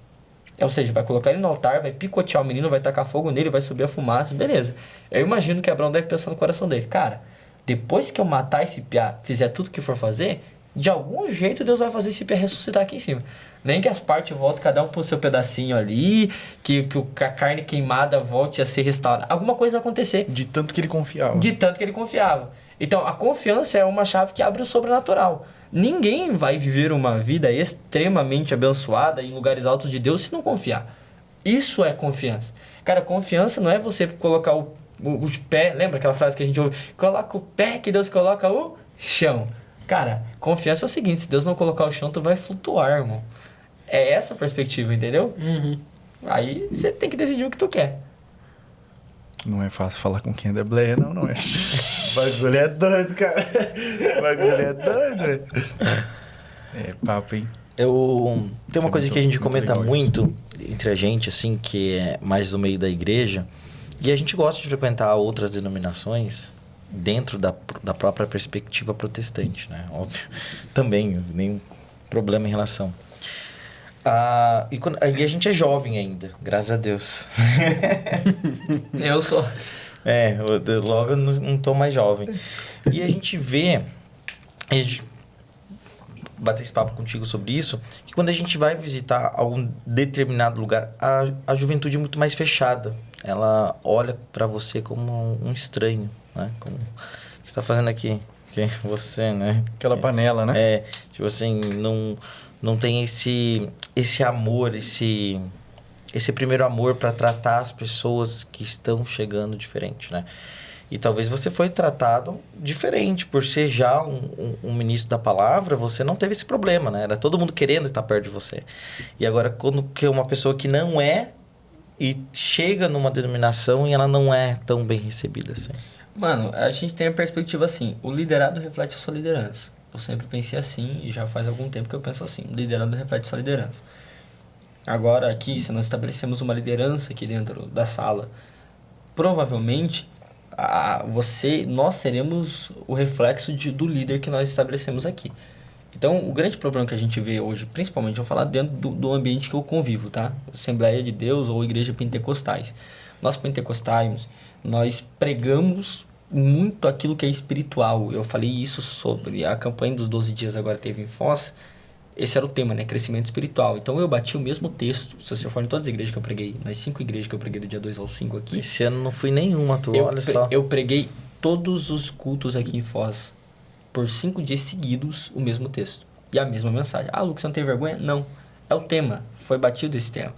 Ou seja, vai colocar ele no altar, vai picotear o menino, vai tacar fogo nele, vai subir a fumaça, beleza. Eu imagino que Abraão deve pensar no coração dele. Cara, depois que eu matar esse piá, fizer tudo o que for fazer, de algum jeito Deus vai fazer esse piá ressuscitar aqui em cima. Nem que as partes voltem, cada um pro seu pedacinho ali, que a carne queimada volte a ser restaurada. Alguma coisa vai acontecer. De tanto que ele confiava. De tanto que ele confiava. Então, a confiança é uma chave que abre o sobrenatural. Ninguém vai viver uma vida extremamente abençoada em lugares altos de Deus se não confiar. Isso é confiança. Cara, confiança não é você colocar o pé... Lembra aquela frase que a gente ouve? Coloca o pé que Deus coloca o chão. Cara, confiança é o seguinte, se Deus não colocar o chão, tu vai flutuar, irmão. É essa a perspectiva, entendeu? Uhum. Aí você tem que decidir o que tu quer. Não é fácil falar com quem é da bleia, não é. O bagulho é doido, cara. O bagulho é doido, velho. É papo, hein? Tem uma coisa que a gente comenta legal muito entre a gente, assim, que é mais do meio da igreja. E a gente gosta de frequentar outras denominações dentro da própria perspectiva protestante, né? Óbvio. Também, nenhum problema em relação. E a gente é jovem ainda, graças a Deus. Eu sou... Logo eu não tô mais jovem. E a gente vê, a gente bater esse papo contigo sobre isso, que quando a gente vai visitar algum determinado lugar, a juventude é muito mais fechada. Ela olha para você como um estranho, né? Como, o que você tá fazendo aqui? Que você, né? Aquela panela, né? Tipo assim, não tem esse amor, esse primeiro amor para tratar as pessoas que estão chegando diferente, né? E talvez você foi tratado diferente, por ser já um ministro da palavra, você não teve esse problema, né? Era todo mundo querendo estar perto de você. E agora, quando que uma pessoa que não é, e chega numa denominação e ela não é tão bem recebida assim. Mano, a gente tem a perspectiva assim, o liderado reflete a sua liderança. Eu sempre pensei assim, e já faz algum tempo que eu penso assim, o liderado reflete a sua liderança. Agora aqui, se nós estabelecemos uma liderança aqui dentro da sala, provavelmente nós seremos o reflexo do líder que nós estabelecemos aqui. Então, o grande problema que a gente vê hoje, principalmente, eu vou falar dentro do ambiente que eu convivo, tá? Assembleia de Deus ou igreja pentecostais. Nós pentecostais, nós pregamos muito aquilo que é espiritual. Eu falei isso sobre a campanha dos 12 dias agora teve em Foz. Esse era o tema, né? Crescimento espiritual. Então, eu bati o mesmo texto, se você for em todas as igrejas que eu preguei, nas 5 igrejas que eu preguei do dia 2 ao 5 aqui. Esse ano não fui nenhuma, olha só. Eu preguei todos os cultos aqui em Foz. por 5 dias seguidos o mesmo texto. E a mesma mensagem. Ah, Lucas, você não tem vergonha? Não. É o tema. Foi batido esse tema.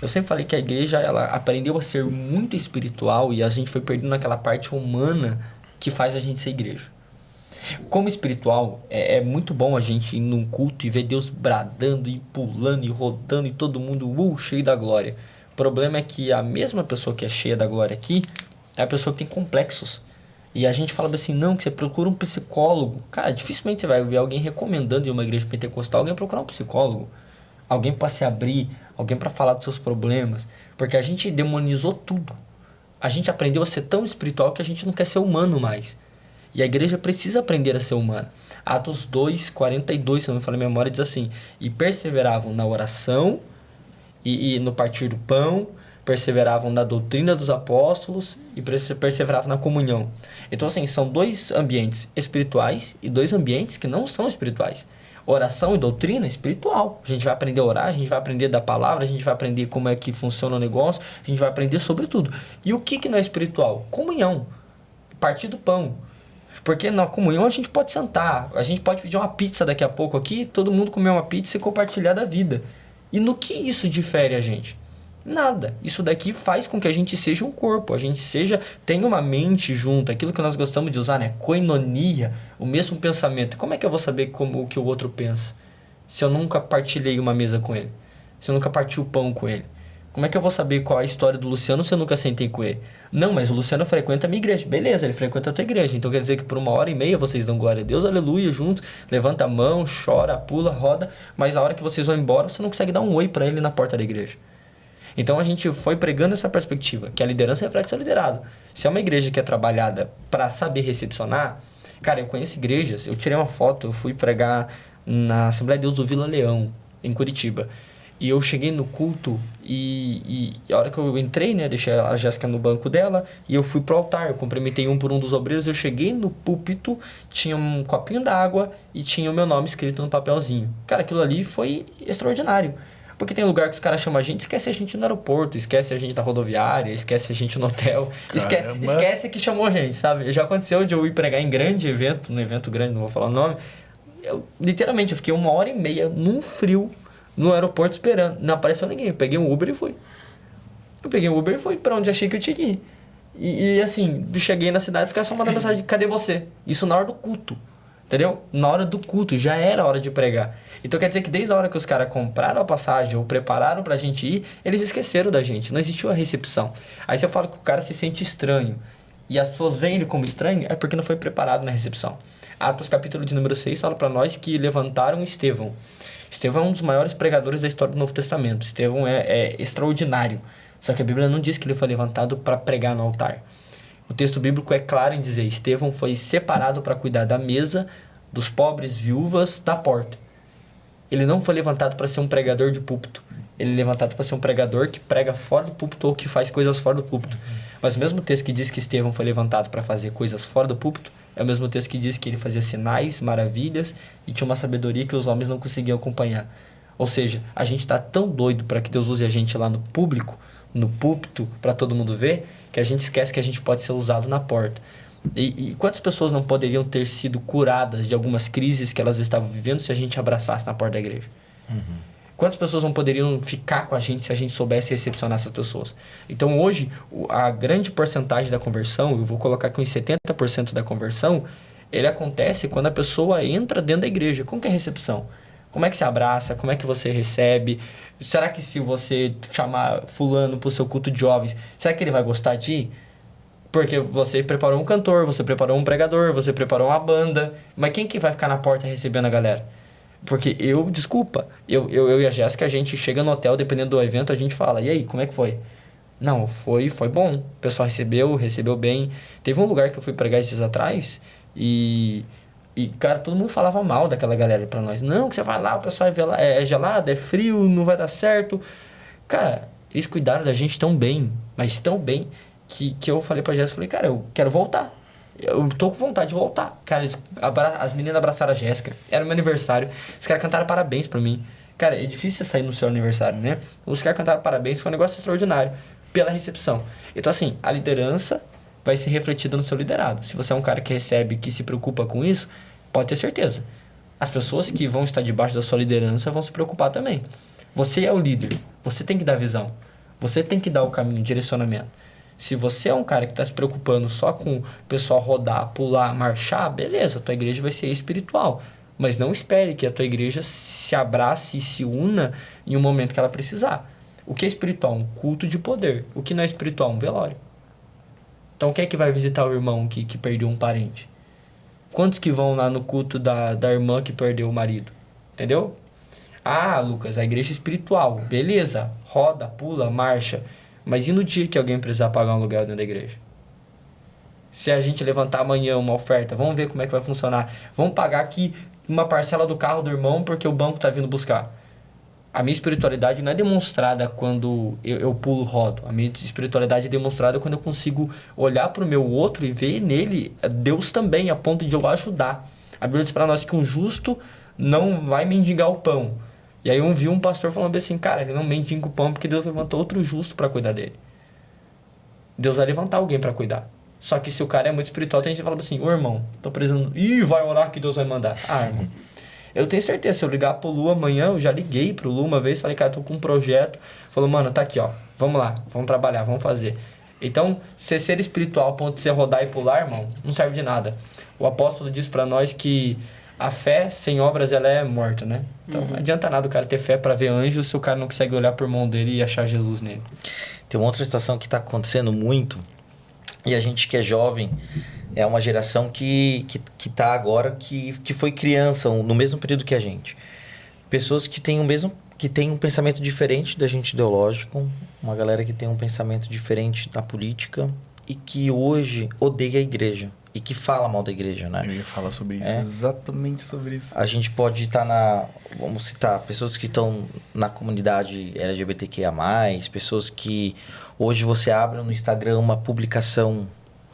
Eu sempre falei que a igreja, ela aprendeu a ser muito espiritual e a gente foi perdendo aquela parte humana que faz a gente ser igreja. Como espiritual, é muito bom a gente ir num culto e ver Deus bradando e pulando e rodando e todo mundo cheio da glória. O problema é que a mesma pessoa que é cheia da glória aqui é a pessoa que tem complexos. E a gente fala assim, não, que você procura um psicólogo. Cara, dificilmente você vai ver alguém recomendando em uma igreja pentecostal alguém procurar um psicólogo. Alguém para se abrir, alguém para falar dos seus problemas. Porque a gente demonizou tudo. A gente aprendeu a ser tão espiritual que a gente não quer ser humano mais. E a igreja precisa aprender a ser humana. Atos 2, 42, se não me falha a memória, diz assim: e perseveravam na oração e no partir do pão, perseveravam na doutrina dos apóstolos e perseveravam na comunhão. Então, assim, são 2 ambientes espirituais e 2 ambientes que não são espirituais. Oração e doutrina é espiritual. A gente vai aprender a orar, a gente vai aprender da palavra, a gente vai aprender como é que funciona o negócio, a gente vai aprender sobre tudo. E o que não é espiritual? Comunhão. Partir do pão. Porque na comunhão a gente pode sentar, a gente pode pedir uma pizza daqui a pouco aqui, todo mundo comer uma pizza e compartilhar da vida. E no que isso difere a gente? Nada. Isso daqui faz com que a gente seja um corpo, a gente tenha uma mente junto, aquilo que nós gostamos de usar, né? Koinonia, o mesmo pensamento. Como é que eu vou saber como que o outro pensa? Se eu nunca partilhei uma mesa com ele, se eu nunca parti o pão com ele. Como é que eu vou saber qual é a história do Luciano se eu nunca sentei com ele? Não, mas o Luciano frequenta a minha igreja. Beleza, ele frequenta a tua igreja. Então quer dizer que por 1h30 vocês dão glória a Deus, aleluia, junto, levanta a mão, chora, pula, roda, mas a hora que vocês vão embora, você não consegue dar um oi para ele na porta da igreja. Então a gente foi pregando essa perspectiva, que a liderança reflete seu liderado. Se é uma igreja que é trabalhada para saber recepcionar, cara, eu conheço igrejas, eu tirei uma foto, eu fui pregar na Assembleia de Deus do Vila Leão, em Curitiba. E eu cheguei no culto e a hora que eu entrei, né, deixei a Jéssica no banco dela e eu fui pro altar, eu cumprimentei por um dos obreiros, eu cheguei no púlpito, tinha um copinho d'água e tinha o meu nome escrito no papelzinho. Cara, aquilo ali foi extraordinário. Porque tem lugar que os caras chamam a gente, esquece a gente no aeroporto, esquece a gente na rodoviária, esquece a gente no hotel, esquece que chamou a gente, sabe? Já aconteceu de eu ir pregar em grande evento, num evento grande, não vou falar o nome, literalmente, eu fiquei 1h30 num frio, no aeroporto esperando. Não apareceu ninguém. Eu peguei um Uber e fui. Pra onde achei que eu tinha que ir. E assim, eu cheguei na cidade, os caras só mandaram mensagem: cadê você? Isso na hora do culto. Entendeu? Na hora do culto, já era hora de pregar. Então quer dizer que desde a hora que os caras compraram a passagem ou prepararam pra gente ir, eles esqueceram da gente. Não existiu a recepção. Aí se eu falo que o cara se sente estranho e as pessoas veem ele como estranho, é porque não foi preparado na recepção. Atos capítulo de número 6 fala pra nós que levantaram Estevão. Estevão é um dos maiores pregadores da história do Novo Testamento. Estevão é extraordinário. Só que a Bíblia não diz que ele foi levantado para pregar no altar. O texto bíblico é claro em dizer: Estevão foi separado para cuidar da mesa, dos pobres, viúvas, da porta. Ele não foi levantado para ser um pregador de púlpito. Ele é levantado para ser um pregador que prega fora do púlpito ou que faz coisas fora do púlpito. Mas o mesmo texto que diz que Estevão foi levantado para fazer coisas fora do púlpito é o mesmo texto que diz que ele fazia sinais, maravilhas e tinha uma sabedoria que os homens não conseguiam acompanhar. Ou seja, a gente está tão doido para que Deus use a gente lá no público, no púlpito, para todo mundo ver, que a gente esquece que a gente pode ser usado na porta. E quantas pessoas não poderiam ter sido curadas de algumas crises que elas estavam vivendo se a gente abraçasse na porta da igreja? Uhum. Quantas pessoas não poderiam ficar com a gente se a gente soubesse recepcionar essas pessoas? Então, hoje, a grande porcentagem da conversão, eu vou colocar aqui uns 70% da conversão, ele acontece quando a pessoa entra dentro da igreja. Como que é a recepção? Como é que você abraça? Como é que você recebe? Será que se você chamar fulano para o seu culto de jovens, será que ele vai gostar de ir? Porque você preparou um cantor, você preparou um pregador, você preparou uma banda. Mas quem que vai ficar na porta recebendo a galera? Porque eu e a Jéssica, a gente chega no hotel, dependendo do evento, a gente fala: e aí, como é que foi? Não, foi bom. O pessoal recebeu bem. Teve um lugar que eu fui pregar esses dias atrás e, cara, todo mundo falava mal daquela galera pra nós. Não, que você vai lá, o pessoal é gelado, é frio, não vai dar certo. Cara, eles cuidaram da gente tão bem, mas tão bem, que eu falei pra Jéssica, cara, eu quero voltar. Eu tô com vontade de voltar. Cara, as meninas abraçaram a Jéssica. Era meu aniversário. Os caras cantaram parabéns pra mim. Cara, é difícil você sair no seu aniversário, né? Os caras cantaram parabéns. Foi um negócio extraordinário. Pela recepção. Então, assim, a liderança vai ser refletida no seu liderado. Se você é um cara que recebe, que se preocupa com isso, Pode ter certeza. As pessoas que vão estar debaixo da sua liderança vão se preocupar também. Você é o líder. Você tem que dar visão. Você tem que dar o caminho, o direcionamento. Se você é um cara que está se preocupando só com o pessoal rodar, pular, marchar, beleza, a tua igreja vai ser espiritual. Mas não espere que a tua igreja se abrace e se una em um momento que ela precisar. O que é espiritual? Um culto de poder. O que não é espiritual? Um velório. Então, quem é que vai visitar o irmão que perdeu um parente? Quantos que vão lá no culto da irmã que perdeu o marido? Entendeu? Ah, Lucas, a igreja é espiritual. Beleza, roda, pula, marcha. Mas e no dia que alguém precisar pagar um aluguel dentro da igreja? Se a gente levantar amanhã uma oferta, vamos ver como é que vai funcionar. Vamos pagar aqui uma parcela do carro do irmão porque o banco está vindo buscar. A minha espiritualidade não é demonstrada quando eu pulo rodo. A minha espiritualidade é demonstrada quando eu consigo olhar para o meu outro e ver nele Deus também, a ponto de eu ajudar. A Bíblia diz para nós que um justo não vai mendigar o pão. E aí eu vi um pastor falando assim, cara, ele não mendiga o pão porque Deus levantou outro justo para cuidar dele. Deus vai levantar alguém para cuidar. Só que se o cara é muito espiritual, tem gente que fala assim, ô irmão, tô precisando... Ih, vai orar que Deus vai mandar. Ah, irmão. Eu tenho certeza, se eu ligar pro Lu amanhã, eu já liguei pro Lu uma vez, falei, cara, tô com um projeto. Falou, mano, tá aqui, ó, vamos lá, vamos trabalhar, vamos fazer. Então, ser espiritual a ponto de você rodar e pular, irmão, não serve de nada. O apóstolo diz pra nós que a fé sem obras, ela é morta, né? Então, não adianta nada o cara ter fé pra ver anjos se o cara não consegue olhar pro irmão dele e achar Jesus nele. Tem uma outra situação que tá acontecendo muito, e a gente que é jovem... É uma geração que tá agora, que foi criança no mesmo período que a gente. Pessoas que têm um pensamento diferente da gente ideológico, uma galera que tem um pensamento diferente da política e que hoje odeia a igreja e que fala mal da igreja, né? Eu ia falar sobre isso, exatamente sobre isso. A gente pode estar vamos citar, pessoas que estão na comunidade LGBTQIA+, pessoas que hoje você abre no Instagram uma publicação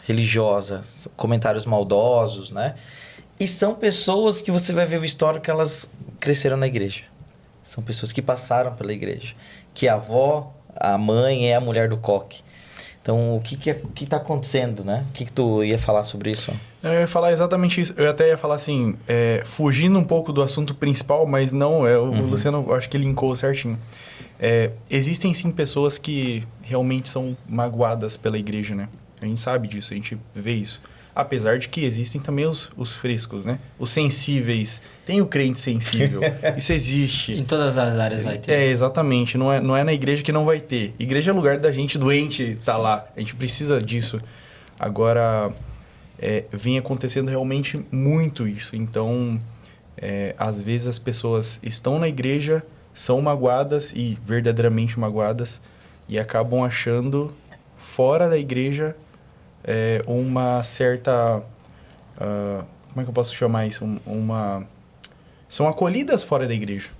religiosa, comentários maldosos, né? E são pessoas que você vai ver o histórico que elas cresceram na igreja. São pessoas que passaram pela igreja. Que a avó, a mãe é a mulher do coque. Então, o que tá acontecendo, né? O que tu ia falar sobre isso? Eu ia falar exatamente isso. Eu até ia falar assim, fugindo um pouco do assunto principal, mas não, o Luciano, eu acho que ele linkou certinho. Existem sim pessoas que realmente são magoadas pela igreja, né? A gente sabe disso, a gente vê isso. Apesar de que existem também os frescos, né? Os sensíveis. Tem o crente sensível. Isso existe. Em todas as áreas vai ter. Exatamente. Não é na igreja que não vai ter. Igreja é lugar da gente doente tá lá. A gente precisa disso. Agora, vem acontecendo realmente muito isso. Então, às vezes as pessoas estão na igreja, são magoadas e verdadeiramente magoadas e acabam achando fora da igreja uma certa... como é que eu posso chamar isso? São acolhidas fora da igreja.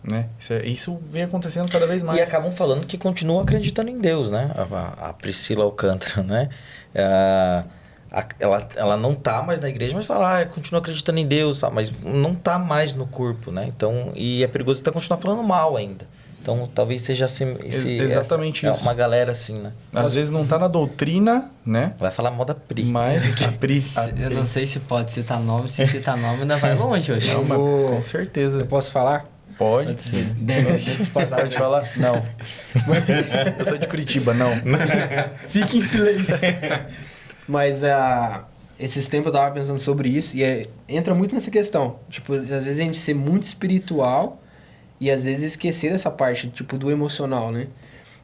Né? Isso vem acontecendo cada vez mais. E acabam falando que continuam acreditando em Deus, né? A Priscila Alcântara, né? Ela não tá mais na igreja, mas fala, continua acreditando em Deus, mas não tá mais no corpo, né? Então, e é perigoso até continuar falando mal ainda. Então, talvez seja exatamente isso. Uma galera assim, né? Às vezes não tá na doutrina, né? Vai falar mal da Pri. Mas a Pri. Eu não sei se pode citar nome, se citar nome ainda vai longe hoje. Não, mas com certeza. Eu posso falar? Pode. Pode falar? Não. Eu sou de Curitiba, não. Fique em silêncio. Mas esses tempos eu tava pensando sobre isso e entra muito nessa questão. Tipo, às vezes a gente ser muito espiritual e às vezes esquecer dessa parte, tipo, do emocional, né?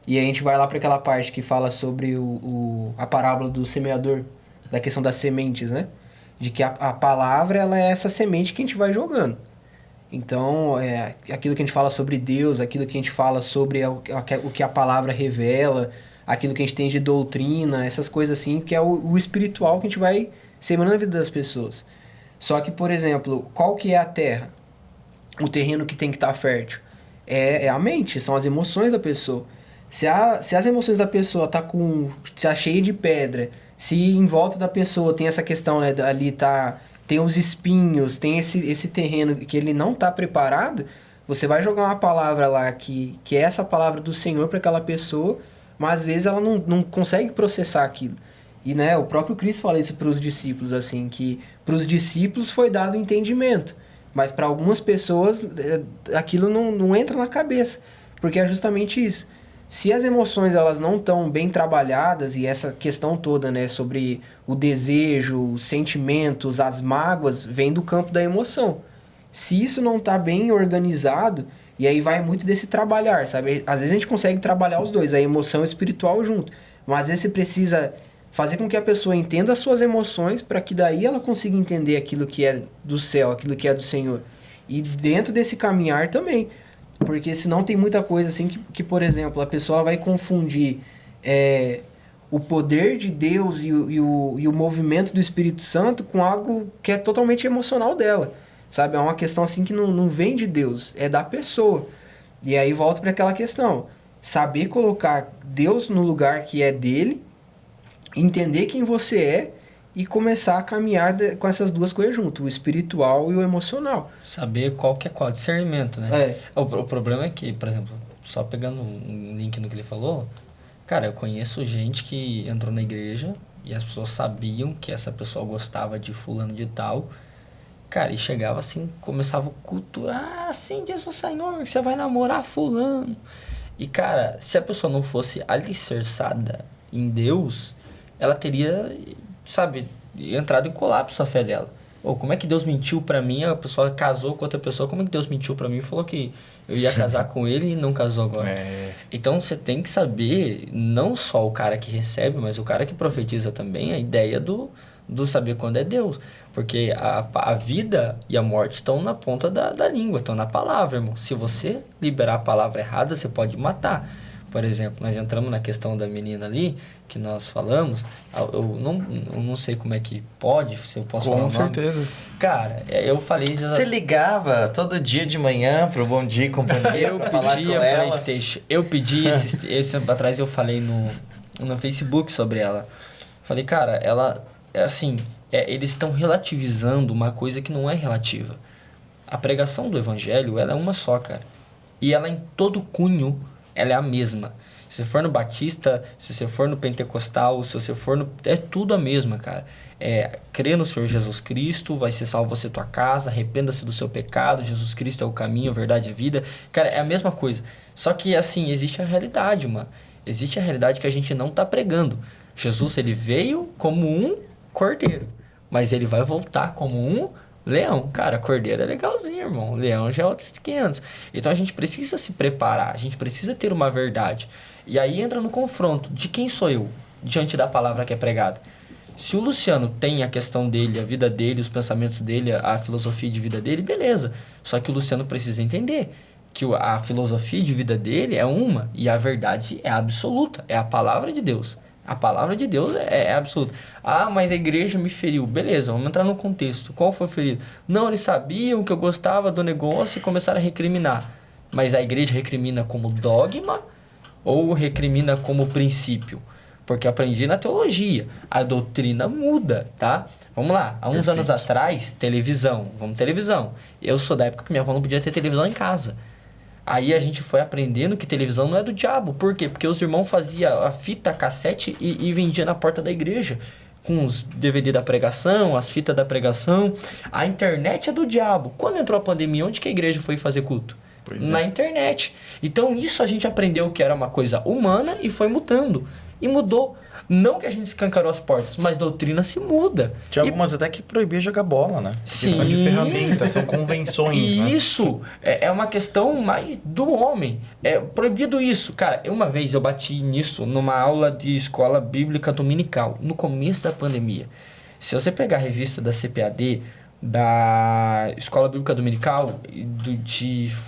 E a gente vai lá para aquela parte que fala sobre a parábola do semeador, da questão das sementes, né? De que a palavra, ela é essa semente que a gente vai jogando. Então, aquilo que a gente fala sobre Deus, aquilo que a gente fala sobre o que a palavra revela, aquilo que a gente tem de doutrina, essas coisas assim, que é o espiritual que a gente vai semeando na vida das pessoas. Só que, por exemplo, qual que é a terra? O terreno que tem que estar fértil? É a mente, são as emoções da pessoa. Se as emoções da pessoa tá cheia de pedra, se em volta da pessoa tem essa questão, né, ali tem os espinhos, tem esse terreno que ele não está preparado, você vai jogar uma palavra lá que é essa palavra do Senhor para aquela pessoa, mas às vezes ela não consegue processar aquilo. E, né, o próprio Cristo fala isso para os discípulos, assim, que para os discípulos foi dado entendimento, mas para algumas pessoas aquilo não entra na cabeça, porque é justamente isso. Se as emoções elas não estão bem trabalhadas, e essa questão toda, né, sobre o desejo, os sentimentos, as mágoas, vem do campo da emoção. Se isso não está bem organizado, e aí vai muito desse trabalhar, sabe? Às vezes a gente consegue trabalhar os dois, a emoção e o espiritual junto, mas às vezes você precisa fazer com que a pessoa entenda as suas emoções para que daí ela consiga entender aquilo que é do céu, aquilo que é do Senhor. E dentro desse caminhar também. Porque senão tem muita coisa assim que por exemplo, a pessoa vai confundir o poder de Deus e o movimento do Espírito Santo com algo que é totalmente emocional dela. Sabe? É uma questão assim que não vem de Deus, é da pessoa. E aí volta para aquela questão. Saber colocar Deus no lugar que é dele, entender quem você é e começar a caminhar com essas duas coisas junto, o espiritual e o emocional. Saber qual que é qual, discernimento, né? É. O problema é que, por exemplo, só pegando um link no que ele falou, cara, eu conheço gente que entrou na igreja e as pessoas sabiam que essa pessoa gostava de fulano de tal, cara, e chegava assim, começava o culto, sim, diz o Senhor, que você vai namorar fulano. E, cara, se a pessoa não fosse alicerçada em Deus, ela teria, sabe, entrado em colapso a fé dela. Ou como é que Deus mentiu pra mim? A pessoa casou com outra pessoa, como é que Deus mentiu pra mim e falou que eu ia casar com ele e não casou agora? Então você tem que saber, não só o cara que recebe, mas o cara que profetiza também, a ideia do saber quando é Deus. Porque a vida e a morte estão na ponta da língua, estão na palavra, irmão. Se você liberar a palavra errada, você pode matar. Por exemplo, nós entramos na questão da menina ali, que nós falamos, eu não sei como é que pode, se eu posso falar o nome. Com certeza. Cara, eu falei... Você ligava todo dia de manhã pro Bom Dia e Companhia Eu pra falar pedi com a ela? PlayStation. Eu pedi, esse tempo atrás eu falei no Facebook sobre ela. Falei, cara, ela, assim, eles estão relativizando uma coisa que não é relativa. A pregação do evangelho, ela é uma só, cara. E ela em todo cunho, ela é a mesma. Se você for no Batista, se você for no Pentecostal, se você for no... É tudo a mesma, cara. Crê no Senhor Jesus Cristo, vai ser salvo você e tua casa, arrependa-se do seu pecado, Jesus Cristo é o caminho, a verdade e a vida. Cara, é a mesma coisa. Só que, assim, existe a realidade, mano. Existe a realidade que a gente não tá pregando. Jesus, ele veio como um cordeiro, mas ele vai voltar como um leão. Cara, cordeiro é legalzinho, irmão. Leão já é outros 500. Então a gente precisa se preparar, a gente precisa ter uma verdade. E aí entra no confronto de quem sou eu diante da palavra que é pregada. Se o Luciano tem a questão dele, a vida dele, os pensamentos dele, a filosofia de vida dele, beleza. Só que o Luciano precisa entender que a filosofia de vida dele é uma e a verdade é absoluta, é a palavra de Deus. A palavra de Deus é absoluta. Mas a igreja me feriu. Beleza, vamos entrar no contexto. Qual foi o ferido? Não, eles sabiam que eu gostava do negócio e começaram a recriminar. Mas a igreja recrimina como dogma ou recrimina como princípio? Porque eu aprendi na teologia. A doutrina muda, tá? Vamos lá. Há uns anos atrás, televisão. Vamos televisão. Eu sou da época que minha avó não podia ter televisão em casa. Aí a gente foi aprendendo que televisão não é do diabo. Por quê? Porque os irmãos faziam a fita cassete e vendia na porta da igreja. Com os DVD da pregação, as fitas da pregação. A internet é do diabo. Quando entrou a pandemia, onde que a igreja foi fazer culto? Na internet. Então isso a gente aprendeu que era uma coisa humana e foi mudando. E mudou. Não que a gente escancarou as portas, mas doutrina se muda. Tinha algumas até que proibia jogar bola, né? Sim. Questão de ferramentas, são convenções, né? Isso é uma questão mais do homem. É proibido isso. Cara, uma vez eu bati nisso numa aula de escola bíblica dominical, no começo da pandemia. Se você pegar a revista da CPAD, da Escola Bíblica Dominical,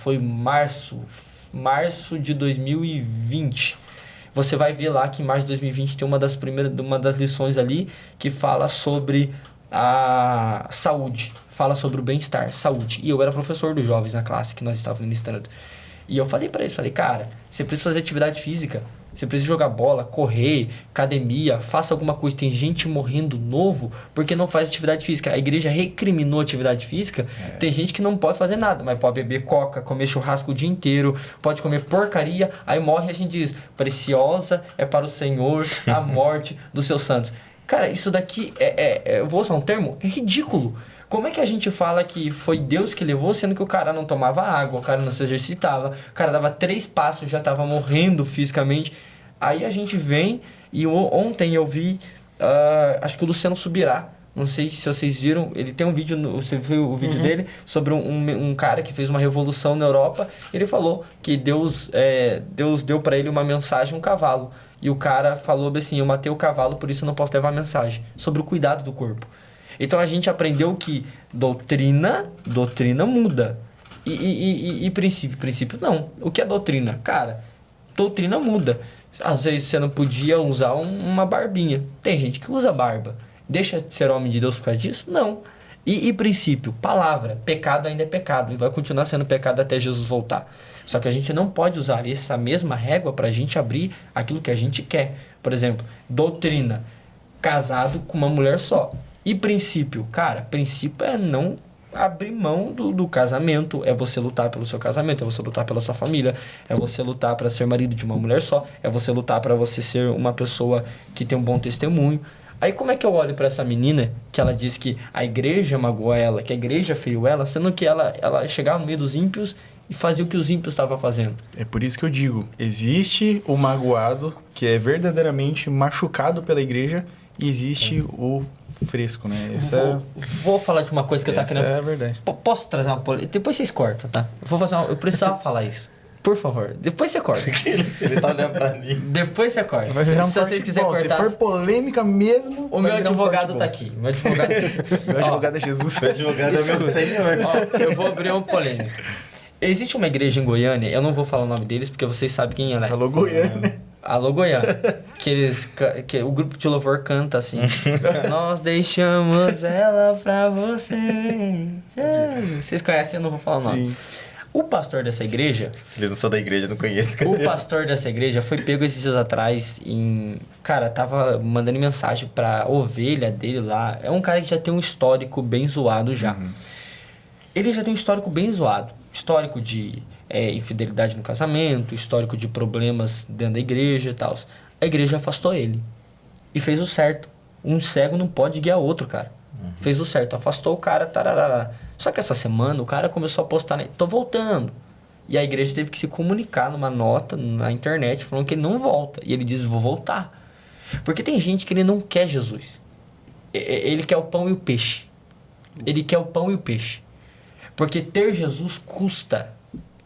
foi março de 2020... Você vai ver lá que em março de 2020 tem uma das lições ali que fala sobre a saúde, fala sobre o bem-estar, saúde. E eu era professor dos jovens na classe que nós estávamos ministrando. E eu falei para eles, cara, você precisa fazer atividade física, você precisa jogar bola, correr, academia, faça alguma coisa. Tem gente morrendo novo porque não faz atividade física. A igreja recriminou a atividade física. Tem gente que não pode fazer nada, mas pode beber coca, comer churrasco o dia inteiro, pode comer porcaria, aí morre e a gente diz, preciosa é para o Senhor a morte dos seus santos. Cara, isso daqui eu vou usar um termo, é ridículo. Como é que a gente fala que foi Deus que levou, sendo que o cara não tomava água, o cara não se exercitava, o cara dava 3 passos, já tava morrendo fisicamente. Aí a gente vem e ontem eu vi, acho que o Luciano Subirá, não sei se vocês viram, ele tem um vídeo, você viu o vídeo dele, sobre um cara que fez uma revolução na Europa. Ele falou que Deus deu para ele uma mensagem, um cavalo. E o cara falou assim, eu matei o cavalo, por isso eu não posso levar a mensagem. Sobre o cuidado do corpo. Então a gente aprendeu que doutrina muda. E princípio não. O que é doutrina? Cara, doutrina muda. Às vezes você não podia usar uma barbinha. Tem gente que usa barba. Deixa de ser homem de Deus por causa disso? Não. E princípio, palavra, pecado ainda é pecado e vai continuar sendo pecado até Jesus voltar. Só que a gente não pode usar essa mesma régua para a gente abrir aquilo que a gente quer. Por exemplo, doutrina, casado com uma mulher só. E princípio, cara, princípio é não abrir mão do casamento, é você lutar pelo seu casamento, é você lutar pela sua família, é você lutar para ser marido de uma mulher só, é você lutar para você ser uma pessoa que tem um bom testemunho. Aí como é que eu olho para essa menina que ela diz que a igreja magoou ela, que a igreja feriu ela, sendo que ela chegava no meio dos ímpios e fazia o que os ímpios estavam fazendo? É por isso que eu digo, existe o magoado que é verdadeiramente machucado pela igreja e existe o fresco, né? Vou falar de uma coisa que eu tava querendo... é verdade. Posso trazer uma polêmica? Depois vocês cortam, tá? Eu precisava falar isso. Por favor, depois você corta. Ele tá olhando pra mim. Depois você corta. Vai virar Se vocês quiserem cortar... Se for polêmica mesmo... O meu advogado tá aqui. Meu advogado... Meu advogado é Jesus. Meu advogado é meu senhor. Eu vou abrir uma polêmica. Existe uma igreja em Goiânia, eu não vou falar o nome deles porque vocês sabem quem ela é. Alô, Goiânia. Alô, Goiânia. Que o grupo de louvor canta assim. Nós deixamos ela pra você. Vocês conhecem, eu não vou falar o nome. Sim. O pastor dessa igreja... Eu não sou da igreja, não conheço. O pastor dessa igreja foi pego esses dias atrás Cara, tava mandando mensagem pra ovelha dele lá. É um cara que já tem um histórico bem zoado já. Ele já tem um histórico bem zoado. Histórico de infidelidade no casamento, histórico de problemas dentro da igreja e tal. A igreja afastou ele. E fez o certo. Um cego não pode guiar outro, cara. Fez o certo. Afastou o cara, tararara. Só que essa semana o cara começou a postar, tô voltando. E a igreja teve que se comunicar numa nota na internet falando que ele não volta. E ele diz, vou voltar. Porque tem gente que ele não quer Jesus. Ele quer o pão e o peixe. Ele quer o pão e o peixe. Porque ter Jesus custa,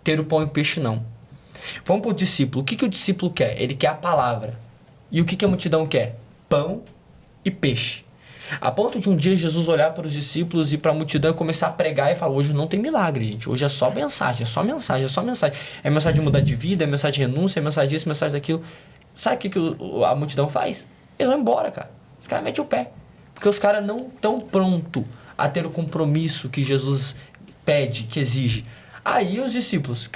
ter o pão e o peixe não. Vamos para o discípulo. O que o discípulo quer? Ele quer a palavra. E o que a multidão quer? Pão e peixe. A ponto de um dia Jesus olhar para os discípulos e para a multidão e começar a pregar e falar, hoje não tem milagre, gente. Hoje é só mensagem, é só mensagem, é só mensagem. É mensagem de mudar de vida, é mensagem de renúncia, é mensagem disso, é mensagem daquilo. Sabe o que a multidão faz? Eles vão embora, cara. Os caras metem o pé. Porque os caras não estão prontos a ter o compromisso que Jesus pede, que exige. Aí os discípulos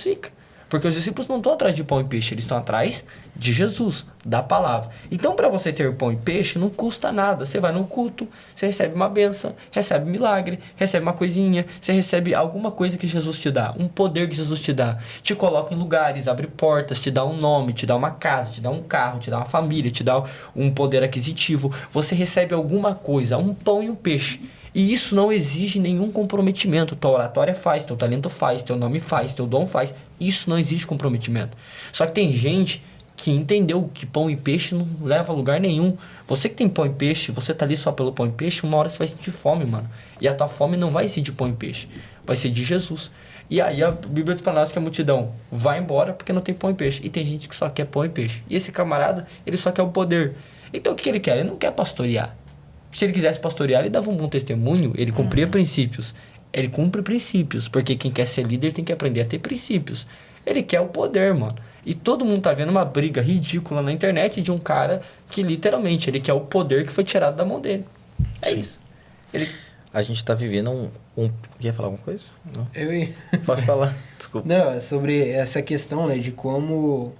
ficam. Porque os discípulos não estão atrás de pão e peixe, eles estão atrás de Jesus, da palavra. Então, para você ter pão e peixe, não custa nada. Você vai no culto, você recebe uma bênção, recebe milagre, recebe uma coisinha, você recebe alguma coisa que Jesus te dá, um poder que Jesus te dá. Te coloca em lugares, abre portas, te dá um nome, te dá uma casa, te dá um carro, te dá uma família, te dá um poder aquisitivo. Você recebe alguma coisa, um pão e um peixe. E isso não exige nenhum comprometimento. Tua oratória faz, teu talento faz, teu nome faz, teu dom faz. Isso não exige comprometimento. Só que tem gente que entendeu que pão e peixe não leva a lugar nenhum. Você que tem pão e peixe, você tá ali só pelo pão e peixe, uma hora você vai sentir fome, mano. E a tua fome não vai ser de pão e peixe, vai ser de Jesus. E aí a Bíblia diz pra nós que a multidão vai embora porque não tem pão e peixe. E tem gente que só quer pão e peixe. E esse camarada, ele só quer o poder. Então o que ele quer? Ele não quer pastorear. Se ele quisesse pastorear, ele dava um bom testemunho, ele cumpria princípios. Ele cumpre princípios, porque quem quer ser líder tem que aprender a ter princípios. Ele quer o poder, mano. E todo mundo tá vendo uma briga ridícula na internet de um cara que literalmente, ele quer o poder que foi tirado da mão dele. É Sim. isso. A gente tá vivendo Quer falar alguma coisa? Não. Pode falar. Desculpa. Não, é sobre essa questão, né, de como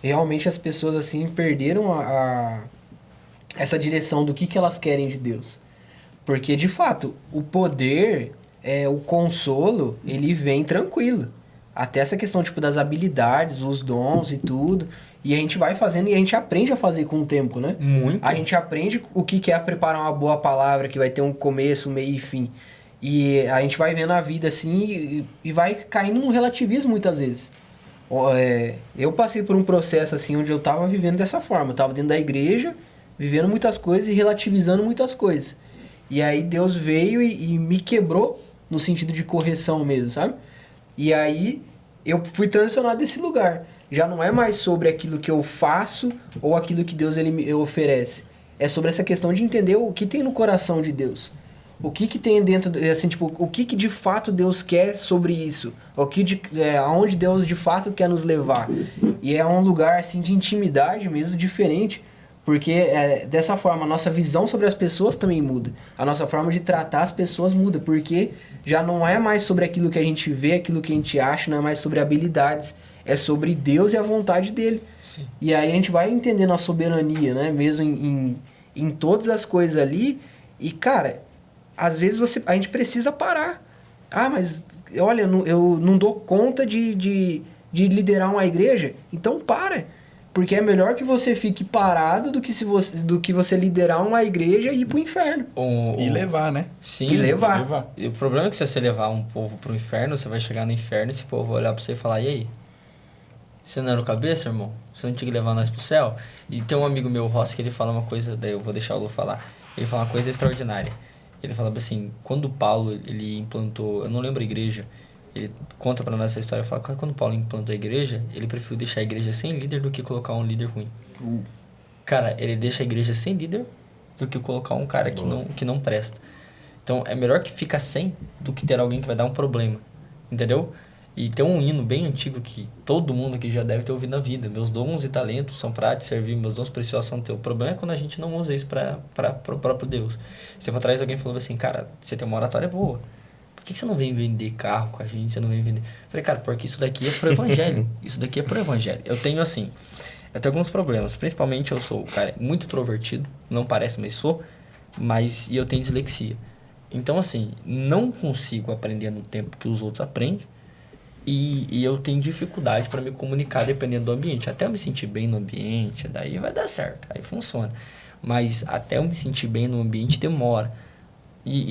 realmente as pessoas, assim, perderam essa direção do que elas querem de Deus. Porque, de fato, o poder, o consolo, ele vem tranquilo. Até essa questão, tipo, das habilidades, os dons e tudo. E a gente vai fazendo e a gente aprende a fazer com o tempo, né? Muito. A gente aprende o que é preparar uma boa palavra, que vai ter um começo, meio e fim. E a gente vai vendo a vida assim e vai caindo num relativismo muitas vezes. Eu passei por um processo assim onde eu tava vivendo dessa forma. Eu tava dentro da igreja, vivendo muitas coisas e relativizando muitas coisas. E aí Deus veio e me quebrou no sentido de correção mesmo, sabe? E aí eu fui transicionado desse lugar. Já não é mais sobre aquilo que eu faço ou aquilo que Deus ele me oferece. É sobre essa questão de entender o que tem no coração de Deus. O que tem dentro, assim, tipo, o que de fato Deus quer sobre isso. Aonde Deus de fato quer nos levar. E é um lugar, assim, de intimidade mesmo, diferente. Porque dessa forma a nossa visão sobre as pessoas também muda. A nossa forma de tratar as pessoas muda. Porque já não é mais sobre aquilo que a gente vê, aquilo que a gente acha, não é mais sobre habilidades. É sobre Deus e a vontade dele. Sim. E aí a gente vai entendendo a soberania, né? Mesmo em todas as coisas ali. E, cara, às vezes a gente precisa parar. Ah, mas olha, eu não dou conta de liderar uma igreja. Então para. Porque é melhor que você fique parado do que você liderar uma igreja e ir pro inferno. E levar, né? Sim. E levar. E o problema é que se você levar um povo pro inferno, você vai chegar no inferno e esse povo vai olhar pra você e falar, e aí? Você não era o cabeça, irmão? Você não tinha que levar nós pro céu? E tem um amigo meu, Rossi, que ele fala uma coisa, daí eu vou deixar o Lu falar. Ele fala uma coisa extraordinária. Ele falava assim, quando Paulo, ele implantou, eu não lembro a igreja, ele conta pra nós essa história, fala que quando Paulo implantou a igreja, ele preferiu deixar a igreja sem líder do que colocar um líder ruim. Cara, ele deixa a igreja sem líder do que colocar um cara que não presta. Então, é melhor que ficar sem do que ter alguém que vai dar um problema, entendeu? E tem um hino bem antigo que todo mundo aqui já deve ter ouvido na vida. Meus dons e talentos são para te servir, meus dons preciosos são teu. O problema é quando a gente não usa isso para o próprio Deus. Tempo atrás alguém falou assim, cara, você tem uma oratória boa. Por que você não vem vender carro com a gente? Você não vem vender... Eu falei, cara, porque isso daqui é pro evangelho. Isso daqui é pro evangelho. Eu tenho alguns problemas. Principalmente eu sou, cara, muito introvertido. Não parece, mas sou. E eu tenho dislexia. Então, assim, não consigo aprender no tempo que os outros aprendem. E eu tenho dificuldade para me comunicar dependendo do ambiente. Até eu me sentir bem no ambiente, daí vai dar certo, aí funciona. Mas até eu me sentir bem no ambiente demora.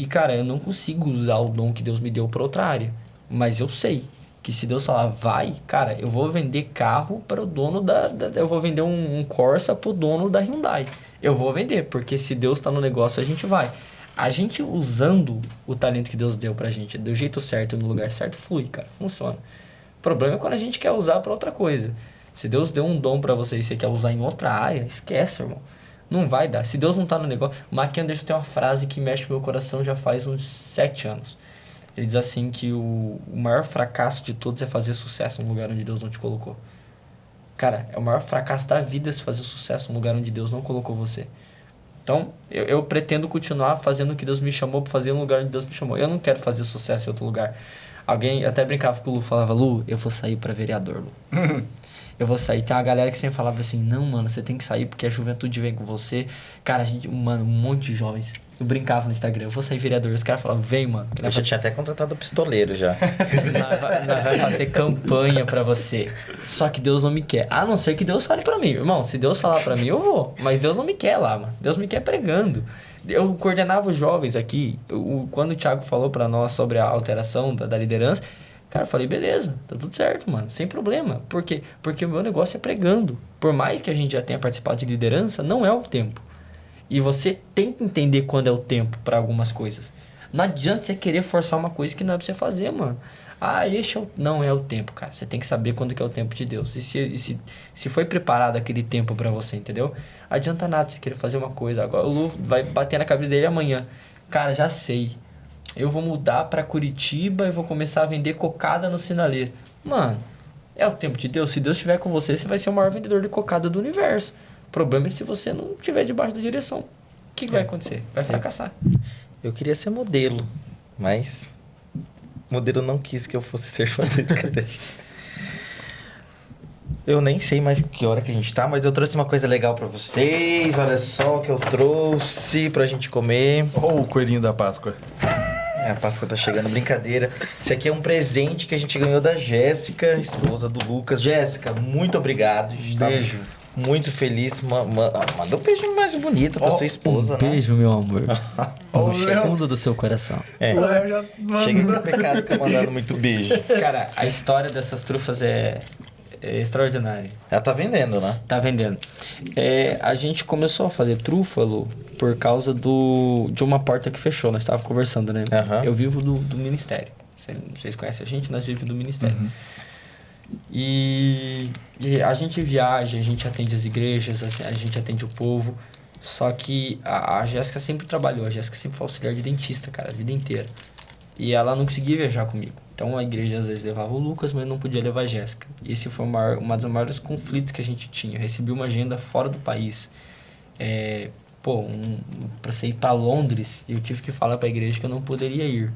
Cara, eu não consigo usar o dom que Deus me deu para outra área. Mas eu sei que se Deus falar, vai, cara, eu vou vender carro para o dono eu vou vender um Corsa para o dono da Hyundai. Eu vou vender, porque se Deus está no negócio, a gente vai. A gente usando o talento que Deus deu pra gente do jeito certo, no lugar certo, flui, cara, funciona. O problema é quando a gente quer usar pra outra coisa. Se Deus deu um dom pra você e você quer usar em outra área, esquece, irmão. Não vai dar. Se Deus não tá no negócio... O Mark Anderson tem uma frase que mexe com o meu coração já faz uns 7 anos. Ele diz assim que o maior fracasso de todos é fazer sucesso no lugar onde Deus não te colocou. Cara, é o maior fracasso da vida se fazer sucesso no lugar onde Deus não colocou você. Então, eu pretendo continuar fazendo o que Deus me chamou para fazer no lugar onde Deus me chamou. Eu não quero fazer sucesso em outro lugar. Alguém até brincava com o Lu, falava, Lu, eu vou sair para vereador, Lu. Eu vou sair. Tem uma galera que sempre falava assim, não, mano, você tem que sair porque a juventude vem com você. Cara, um monte de jovens. Eu brincava no Instagram, eu vou sair vereador. Os caras falavam, vem, mano. Eu já tinha até contratado o pistoleiro já. Nós vai fazer campanha pra você. Só que Deus não me quer. A não ser que Deus fale pra mim. Irmão, se Deus falar pra mim, eu vou. Mas Deus não me quer lá, mano. Deus me quer pregando. Eu coordenava os jovens aqui. Quando o Thiago falou pra nós sobre a alteração da liderança, cara, eu falei, beleza, tá tudo certo, mano. Sem problema. Por quê? Porque o meu negócio é pregando. Por mais que a gente já tenha participado de liderança, não é o tempo. E você tem que entender quando é o tempo para algumas coisas. Não adianta você querer forçar uma coisa que não é pra você fazer, mano. Ah, não é o tempo, cara. Você tem que saber quando que é o tempo de Deus. E se foi preparado aquele tempo para você, entendeu? Adianta nada você querer fazer uma coisa. Agora o Lu vai bater na cabeça dele amanhã. Cara, já sei. Eu vou mudar para Curitiba e vou começar a vender cocada no sinaleiro. Mano, é o tempo de Deus. Se Deus estiver com você, você vai ser o maior vendedor de cocada do universo. O problema é se você não estiver debaixo da direção. O que vai acontecer? Vai fracassar. Eu queria ser modelo, mas o modelo não quis que eu fosse ser modelo. Eu nem sei mais que hora que a gente tá, mas eu trouxe uma coisa legal pra vocês. Olha só o que eu trouxe pra gente comer. Ou o coelhinho da Páscoa. A Páscoa tá chegando, brincadeira. Esse aqui é um presente que a gente ganhou da Jéssica, esposa do Lucas. Jéssica, muito obrigado. A gente tá Beijo. muito feliz. Manda um beijo mais bonito pra sua esposa, né? Beijo, meu amor. Ó, No Léo. fundo do seu coração. É. O Léo já Chega mandou. de pecado ficar mandando muito beijo. Cara, a história dessas trufas é extraordinária. Ela tá vendendo, né? Tá vendendo. A gente começou a fazer trúfalo por causa de uma porta que fechou. Nós estávamos conversando, né? Aham. Eu vivo do ministério. Vocês conhecem a gente, nós vivemos do ministério. E a gente viaja, a gente atende as igrejas, a gente atende o povo. Só que a Jéssica sempre trabalhou, a Jéssica sempre foi auxiliar de dentista, cara, a vida inteira. E ela não conseguia viajar comigo. Então a igreja às vezes levava o Lucas, mas não podia levar a Jéssica. Esse foi uma dos maiores conflitos que a gente tinha. Eu recebi uma agenda fora do país. Pra você ir pra Londres, eu tive que falar pra igreja que eu não poderia ir.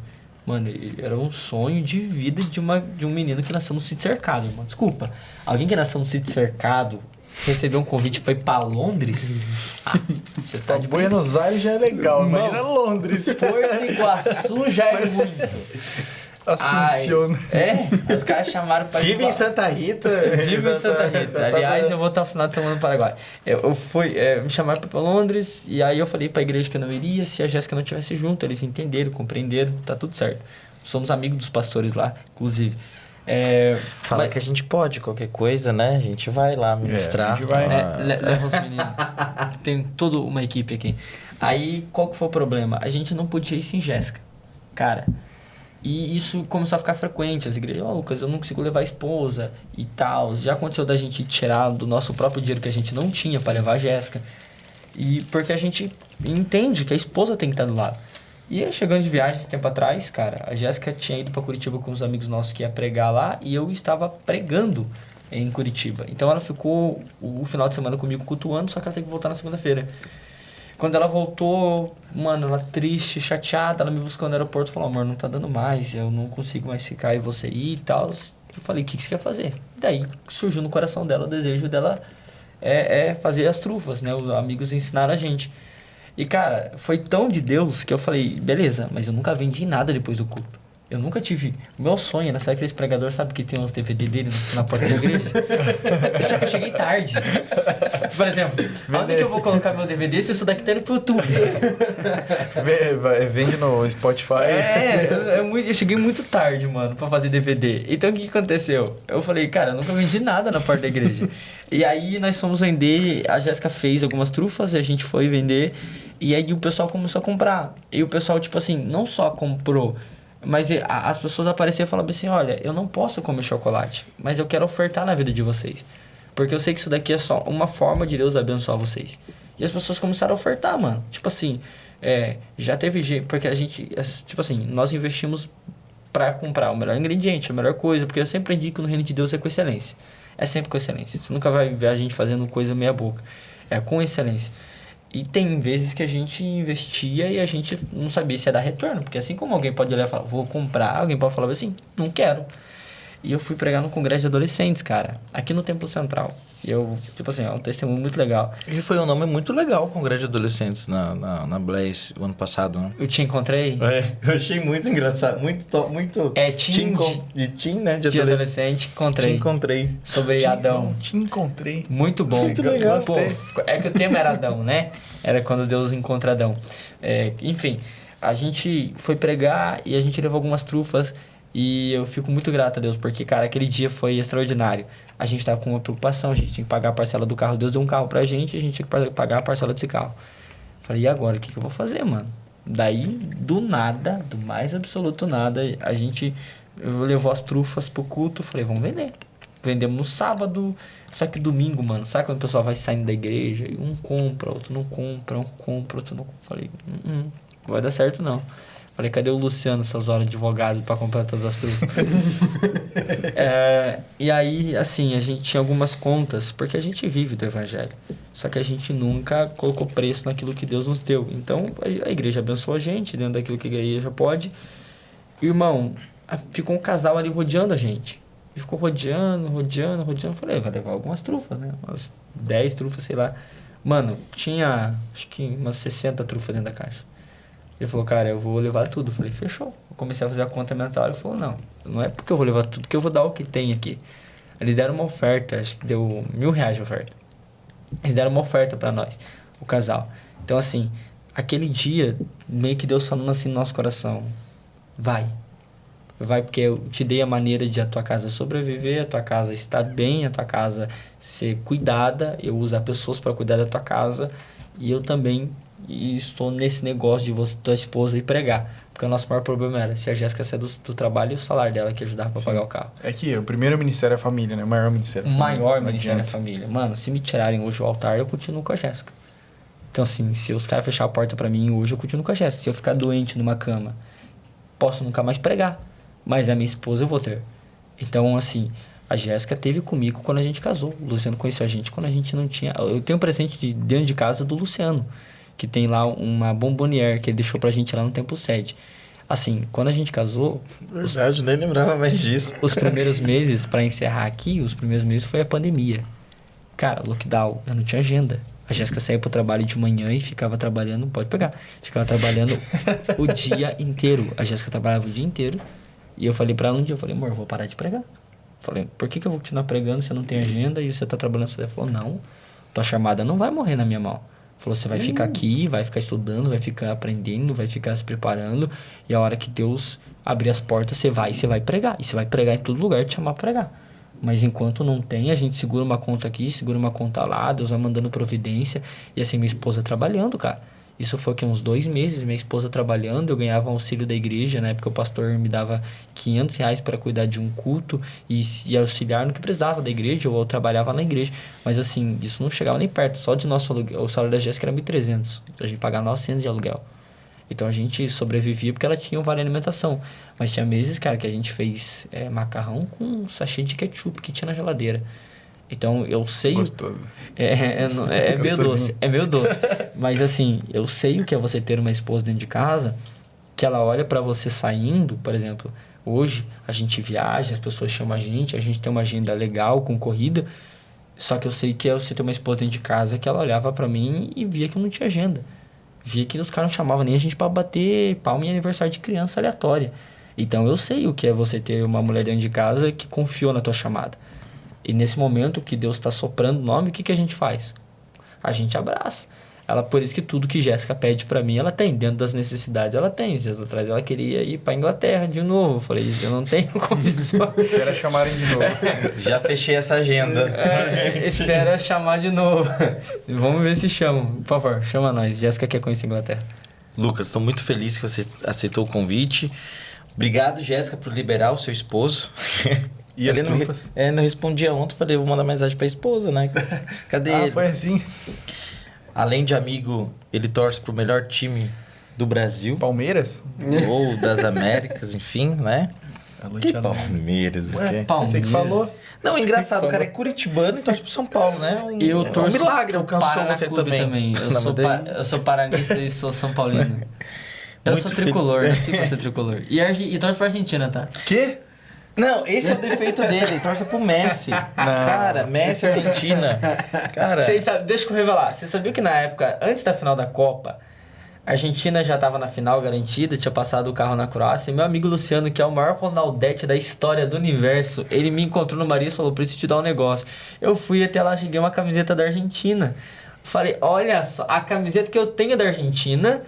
Mano, era um sonho de vida de um menino que nasceu no sítio cercado, mano. Desculpa, alguém que nasceu no sítio cercado recebeu um convite pra ir pra Londres? Você tá de Buenos Aires já é legal, Não. imagina Londres. Porto Iguaçu já é muito. Assunciona. Os caras chamaram pra Vive em Santa Rita. Vivo em Santa Rita. Aliás, eu vou estar no final de semana no Paraguai. Me chamaram pra Londres e aí eu falei pra igreja que eu não iria se a Jéssica não estivesse junto. Eles entenderam, compreenderam, tá tudo certo. Somos amigos dos pastores lá, inclusive. Fala que a gente pode, qualquer coisa, né? A gente vai lá ministrar. a gente vai. Leva os meninos. Tem toda uma equipe aqui. Aí, qual que foi o problema? A gente não podia ir sem Jéssica. Cara... E isso começou a ficar frequente. As igrejas, Lucas, eu não consigo levar a esposa e tal. Já aconteceu da gente tirar do nosso próprio dinheiro que a gente não tinha para levar a Jéssica. E porque a gente entende que a esposa tem que estar do lado. E eu chegando de viagem esse tempo atrás, cara, a Jéssica tinha ido para Curitiba com uns amigos nossos que ia pregar lá e eu estava pregando em Curitiba. Então ela ficou o final de semana comigo cultuando, só que ela teve que voltar na segunda-feira. Quando ela voltou, mano, ela triste, chateada, ela me buscou no aeroporto e falou, amor, não tá dando mais, eu não consigo mais ficar e você ir e tal. Eu falei, o que você quer fazer? Daí surgiu no coração dela o desejo dela fazer as trufas, né? Os amigos ensinaram a gente. E, cara, foi tão de Deus que eu falei, beleza, mas eu nunca vendi nada depois do culto. Eu nunca tive... Meu sonho era sair aqueles pregadores, sabe que tem uns DVD dele na porta da igreja? Só que eu cheguei tarde. Por exemplo, onde que eu vou colocar meu DVD se isso daqui tá indo pro YouTube? Vende no Spotify. Eu cheguei muito tarde, mano, pra fazer DVD. Então, o que aconteceu? Eu falei, cara, eu nunca vendi nada na porta da igreja. E aí, nós fomos vender, a Jéssica fez algumas trufas, e a gente foi vender, e aí o pessoal começou a comprar. E o pessoal, tipo assim, não só comprou... Mas as pessoas apareciam e falavam assim, olha, eu não posso comer chocolate, mas eu quero ofertar na vida de vocês. Porque eu sei que isso daqui é só uma forma de Deus abençoar vocês. E as pessoas começaram a ofertar, mano. Tipo assim, já teve gente... Porque a gente, tipo assim, nós investimos pra comprar o melhor ingrediente, a melhor coisa. Porque eu sempre aprendi que no reino de Deus é com excelência. É sempre com excelência. Você nunca vai ver a gente fazendo coisa meia boca. É com excelência. E tem vezes que a gente investia e a gente não sabia se ia dar retorno. Porque assim como alguém pode olhar e falar, vou comprar, alguém pode falar assim, não quero. E eu fui pregar no congresso de adolescentes, cara, aqui no Templo Central. E eu, tipo assim, é um testemunho muito legal. E foi um nome muito legal, Congresso de Adolescentes, na Blaze, o ano passado, né? Eu te encontrei? Eu achei muito engraçado, muito top, muito... de teen, né? De adolescente, encontrei. Te encontrei. Sobre Adão. Te encontrei. Muito bom. Muito legal. Pô, é que o tema era Adão, né? Era quando Deus encontra Adão. Enfim, a gente foi pregar e a gente levou algumas trufas e eu fico muito grato a Deus, porque, cara, aquele dia foi extraordinário. A gente tava com uma preocupação, a gente tinha que pagar a parcela do carro. Deus deu um carro pra gente e a gente tinha que pagar a parcela desse carro. Falei, e agora? O que eu vou fazer, mano? Daí, do nada, do mais absoluto nada, a gente levou as trufas pro culto. Falei, vamos vender. Vendemos no sábado, só que domingo, mano, sabe quando o pessoal vai saindo da igreja e um compra, outro não compra, um compra, outro não compra. Falei, não vai dar certo não. Falei, cadê o Luciano essas horas de advogado pra comprar todas as trufas? E aí, assim, a gente tinha algumas contas, porque a gente vive do evangelho. Só que a gente nunca colocou preço naquilo que Deus nos deu. Então, a igreja abençoou a gente, dentro daquilo que a igreja pode. Irmão, ficou um casal ali rodeando a gente. E ficou rodeando. Falei, vai levar algumas trufas, né? Umas 10 trufas, sei lá. Mano, tinha, acho que umas 60 trufas dentro da caixa. Ele falou, cara, eu vou levar tudo. Eu falei, fechou, comecei a fazer a conta mental. Ele falou, não é porque eu vou levar tudo que eu vou dar o que tem aqui. Eles deram uma oferta, acho que deu R$1.000 de oferta. Eles deram uma oferta pra nós, o casal. Então, assim, aquele dia, meio que Deus falando assim no nosso coração, vai porque eu te dei a maneira de a tua casa sobreviver, a tua casa estar bem, a tua casa ser cuidada, eu usar pessoas para cuidar da tua casa, e eu também estou nesse negócio de você, tua esposa, ir pregar. Porque o nosso maior problema era se a Jéssica sair do trabalho e o salário dela que ajudava para pagar o carro. É que o primeiro ministério é a família, né? O maior ministério é a família. Maior ministério é a família. Mano, se me tirarem hoje o altar, eu continuo com a Jéssica. Então, assim, se os caras fecharem a porta pra mim hoje, eu continuo com a Jéssica. Se eu ficar doente numa cama, posso nunca mais pregar. Mas a minha esposa eu vou ter. Então, assim, a Jéssica teve comigo quando a gente casou. O Luciano conheceu a gente quando a gente não tinha... Eu tenho um presente de dentro de casa do Luciano, que tem lá uma bombonière que ele deixou pra gente lá no Templo Sede. Assim, quando a gente casou... Verdade, nem lembrava mais disso. Os primeiros meses, pra encerrar aqui, os primeiros meses foi a pandemia. Cara, lockdown, eu não tinha agenda. A Jéssica saía pro trabalho de manhã e ficava trabalhando, pode pegar, ficava trabalhando o dia inteiro. A Jéssica trabalhava o dia inteiro. E eu falei pra ela um dia, eu falei, amor, eu vou parar de pregar. Falei, por que eu vou continuar pregando se eu não tenho agenda e você tá trabalhando? Ela falou, não, tua chamada não vai morrer na minha mão. Falou, você vai ficar aqui, vai ficar estudando, vai ficar aprendendo, vai ficar se preparando. E a hora que Deus abrir as portas, você vai pregar. E você vai pregar em todo lugar, te chamar pra pregar. Mas enquanto não tem, a gente segura uma conta aqui, segura uma conta lá, Deus vai mandando providência. E assim, minha esposa trabalhando, cara. Isso foi que uns 2 meses, minha esposa trabalhando, eu ganhava um auxílio da igreja, na época o pastor me dava R$500 para cuidar de um culto e auxiliar no que precisava da igreja, ou eu trabalhava na igreja. Mas assim, isso não chegava nem perto, só de nosso aluguel, o salário da Jéssica era R$1.300, a gente pagava R$900 de aluguel. Então a gente sobrevivia porque ela tinha um vale alimentação. Mas tinha meses, cara, que a gente fez macarrão com um sachê de ketchup que tinha na geladeira. Então, eu sei... Gostoso. É meio doce. É meio doce. Mas, assim, eu sei o que é você ter uma esposa dentro de casa, que ela olha pra você saindo, por exemplo, hoje a gente viaja, as pessoas chamam a gente tem uma agenda legal, com corrida, só que eu sei que é você ter uma esposa dentro de casa que ela olhava pra mim e via que eu não tinha agenda. Via que os caras não chamavam nem a gente pra bater palma em aniversário de criança aleatória. Então, eu sei o que é você ter uma mulher dentro de casa que confiou na tua chamada. E nesse momento que Deus está soprando o nome, o que a gente faz? A gente abraça. Ela, por isso que tudo que Jéssica pede para mim, ela tem. Dentro das necessidades, ela tem. Dias atrás, ela queria ir para Inglaterra de novo. Eu falei, eu não tenho condições. Espera chamarem de novo. Já fechei essa agenda. Espera chamar de novo. Vamos ver se chamam. Por favor, chama nós. Jéssica quer conhecer a Inglaterra. Lucas, estou muito feliz que você aceitou o convite. Obrigado, Jéssica, por liberar o seu esposo. E as trufas? Não respondia ontem, falei, vou mandar mensagem pra esposa, né? Cadê ele? Foi assim. Além de amigo, ele torce pro melhor time do Brasil. Palmeiras? Ou das Américas, enfim, né? Que Palmeiras, o quê? Você que falou. Não, engraçado, o cara é curitibano e torce pro São Paulo, né? Eu torço um milagre, alcançou você também. Eu sou paranista e sou São Paulino. Eu sou tricolor, né? Sei que você é tricolor. E torço pra Argentina, tá? Quê? Não, esse é o defeito dele, ele torce pro Messi. Cara, Messi Argentina. Cara. Deixa eu revelar. Você sabia que na época, antes da final da Copa, a Argentina já tava na final garantida, tinha passado o carro na Croácia, e meu amigo Luciano, que é o maior Ronaldete da história do universo, ele me encontrou no Maria e falou, preciso te dar um negócio. Eu fui até lá, cheguei uma camiseta da Argentina. Falei, olha só, a camiseta que eu tenho da Argentina,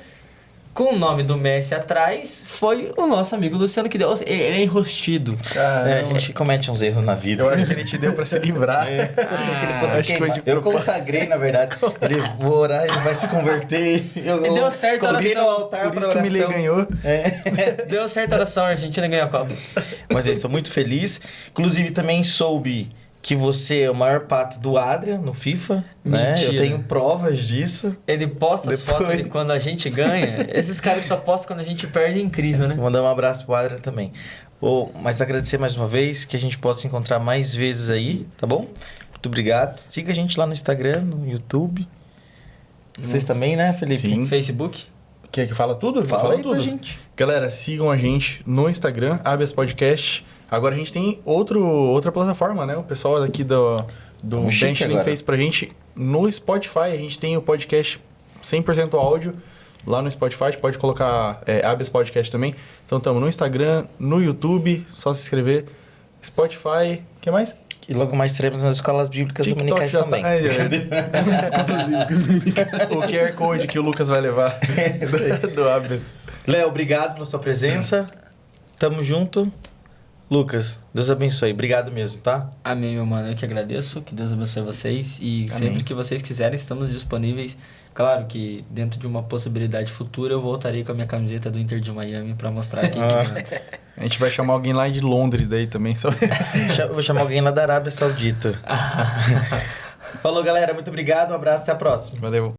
com o nome do Messi atrás, foi o nosso amigo Luciano que deu. Ele é enrostido. A gente comete uns erros na vida. Eu acho que ele te deu pra se livrar. Que ele fosse queimar. Eu consagrei, na verdade. Ele vou orar, ele vai se converter. E deu certo a oração. No altar por isso que o Milei ganhou. Deu certo a oração, a Argentina ganhou a Copa. Mas eu estou muito feliz. Inclusive, também soube que você é o maior pato do Adrian no FIFA, né? Mentira. Eu tenho provas disso. Ele posta as fotos de quando a gente ganha. Esses caras que só postam quando a gente perde é incrível, né? Vou mandar um abraço pro Adrian também. Mas agradecer mais uma vez, que a gente possa encontrar mais vezes aí, tá bom? Muito obrigado. Siga a gente lá no Instagram, no YouTube. Vocês também, né, Felipe? Sim. Facebook? Quer que fala tudo? Fala aí tudo. pra gente. Galera, sigam a gente no Instagram, Habeas Podcast. Agora a gente tem outra plataforma, né? O pessoal daqui do Benchling fez pra gente no Spotify. A gente tem o podcast 100% áudio. lá no Spotify, pode colocar Abas Podcast também. Então estamos no Instagram, no YouTube, só se inscrever. Spotify, o que mais? E logo mais teremos nas escolas bíblicas TikTok dominicais já também. Tá... o QR Code que o Lucas vai levar do Abas. Léo, obrigado pela sua presença. Tamo junto. Lucas, Deus abençoe. Obrigado mesmo, tá? Amém, meu mano. Eu que agradeço. Que Deus abençoe vocês. E Amém. sempre que vocês quiserem, estamos disponíveis. Claro que dentro de uma possibilidade futura, eu voltarei com a minha camiseta do Inter de Miami pra mostrar quem que manda. A gente vai chamar alguém lá de Londres daí também. Só... Vou chamar alguém lá da Arábia Saudita. Falou, galera. Muito obrigado. Um abraço. Até a próxima. Valeu.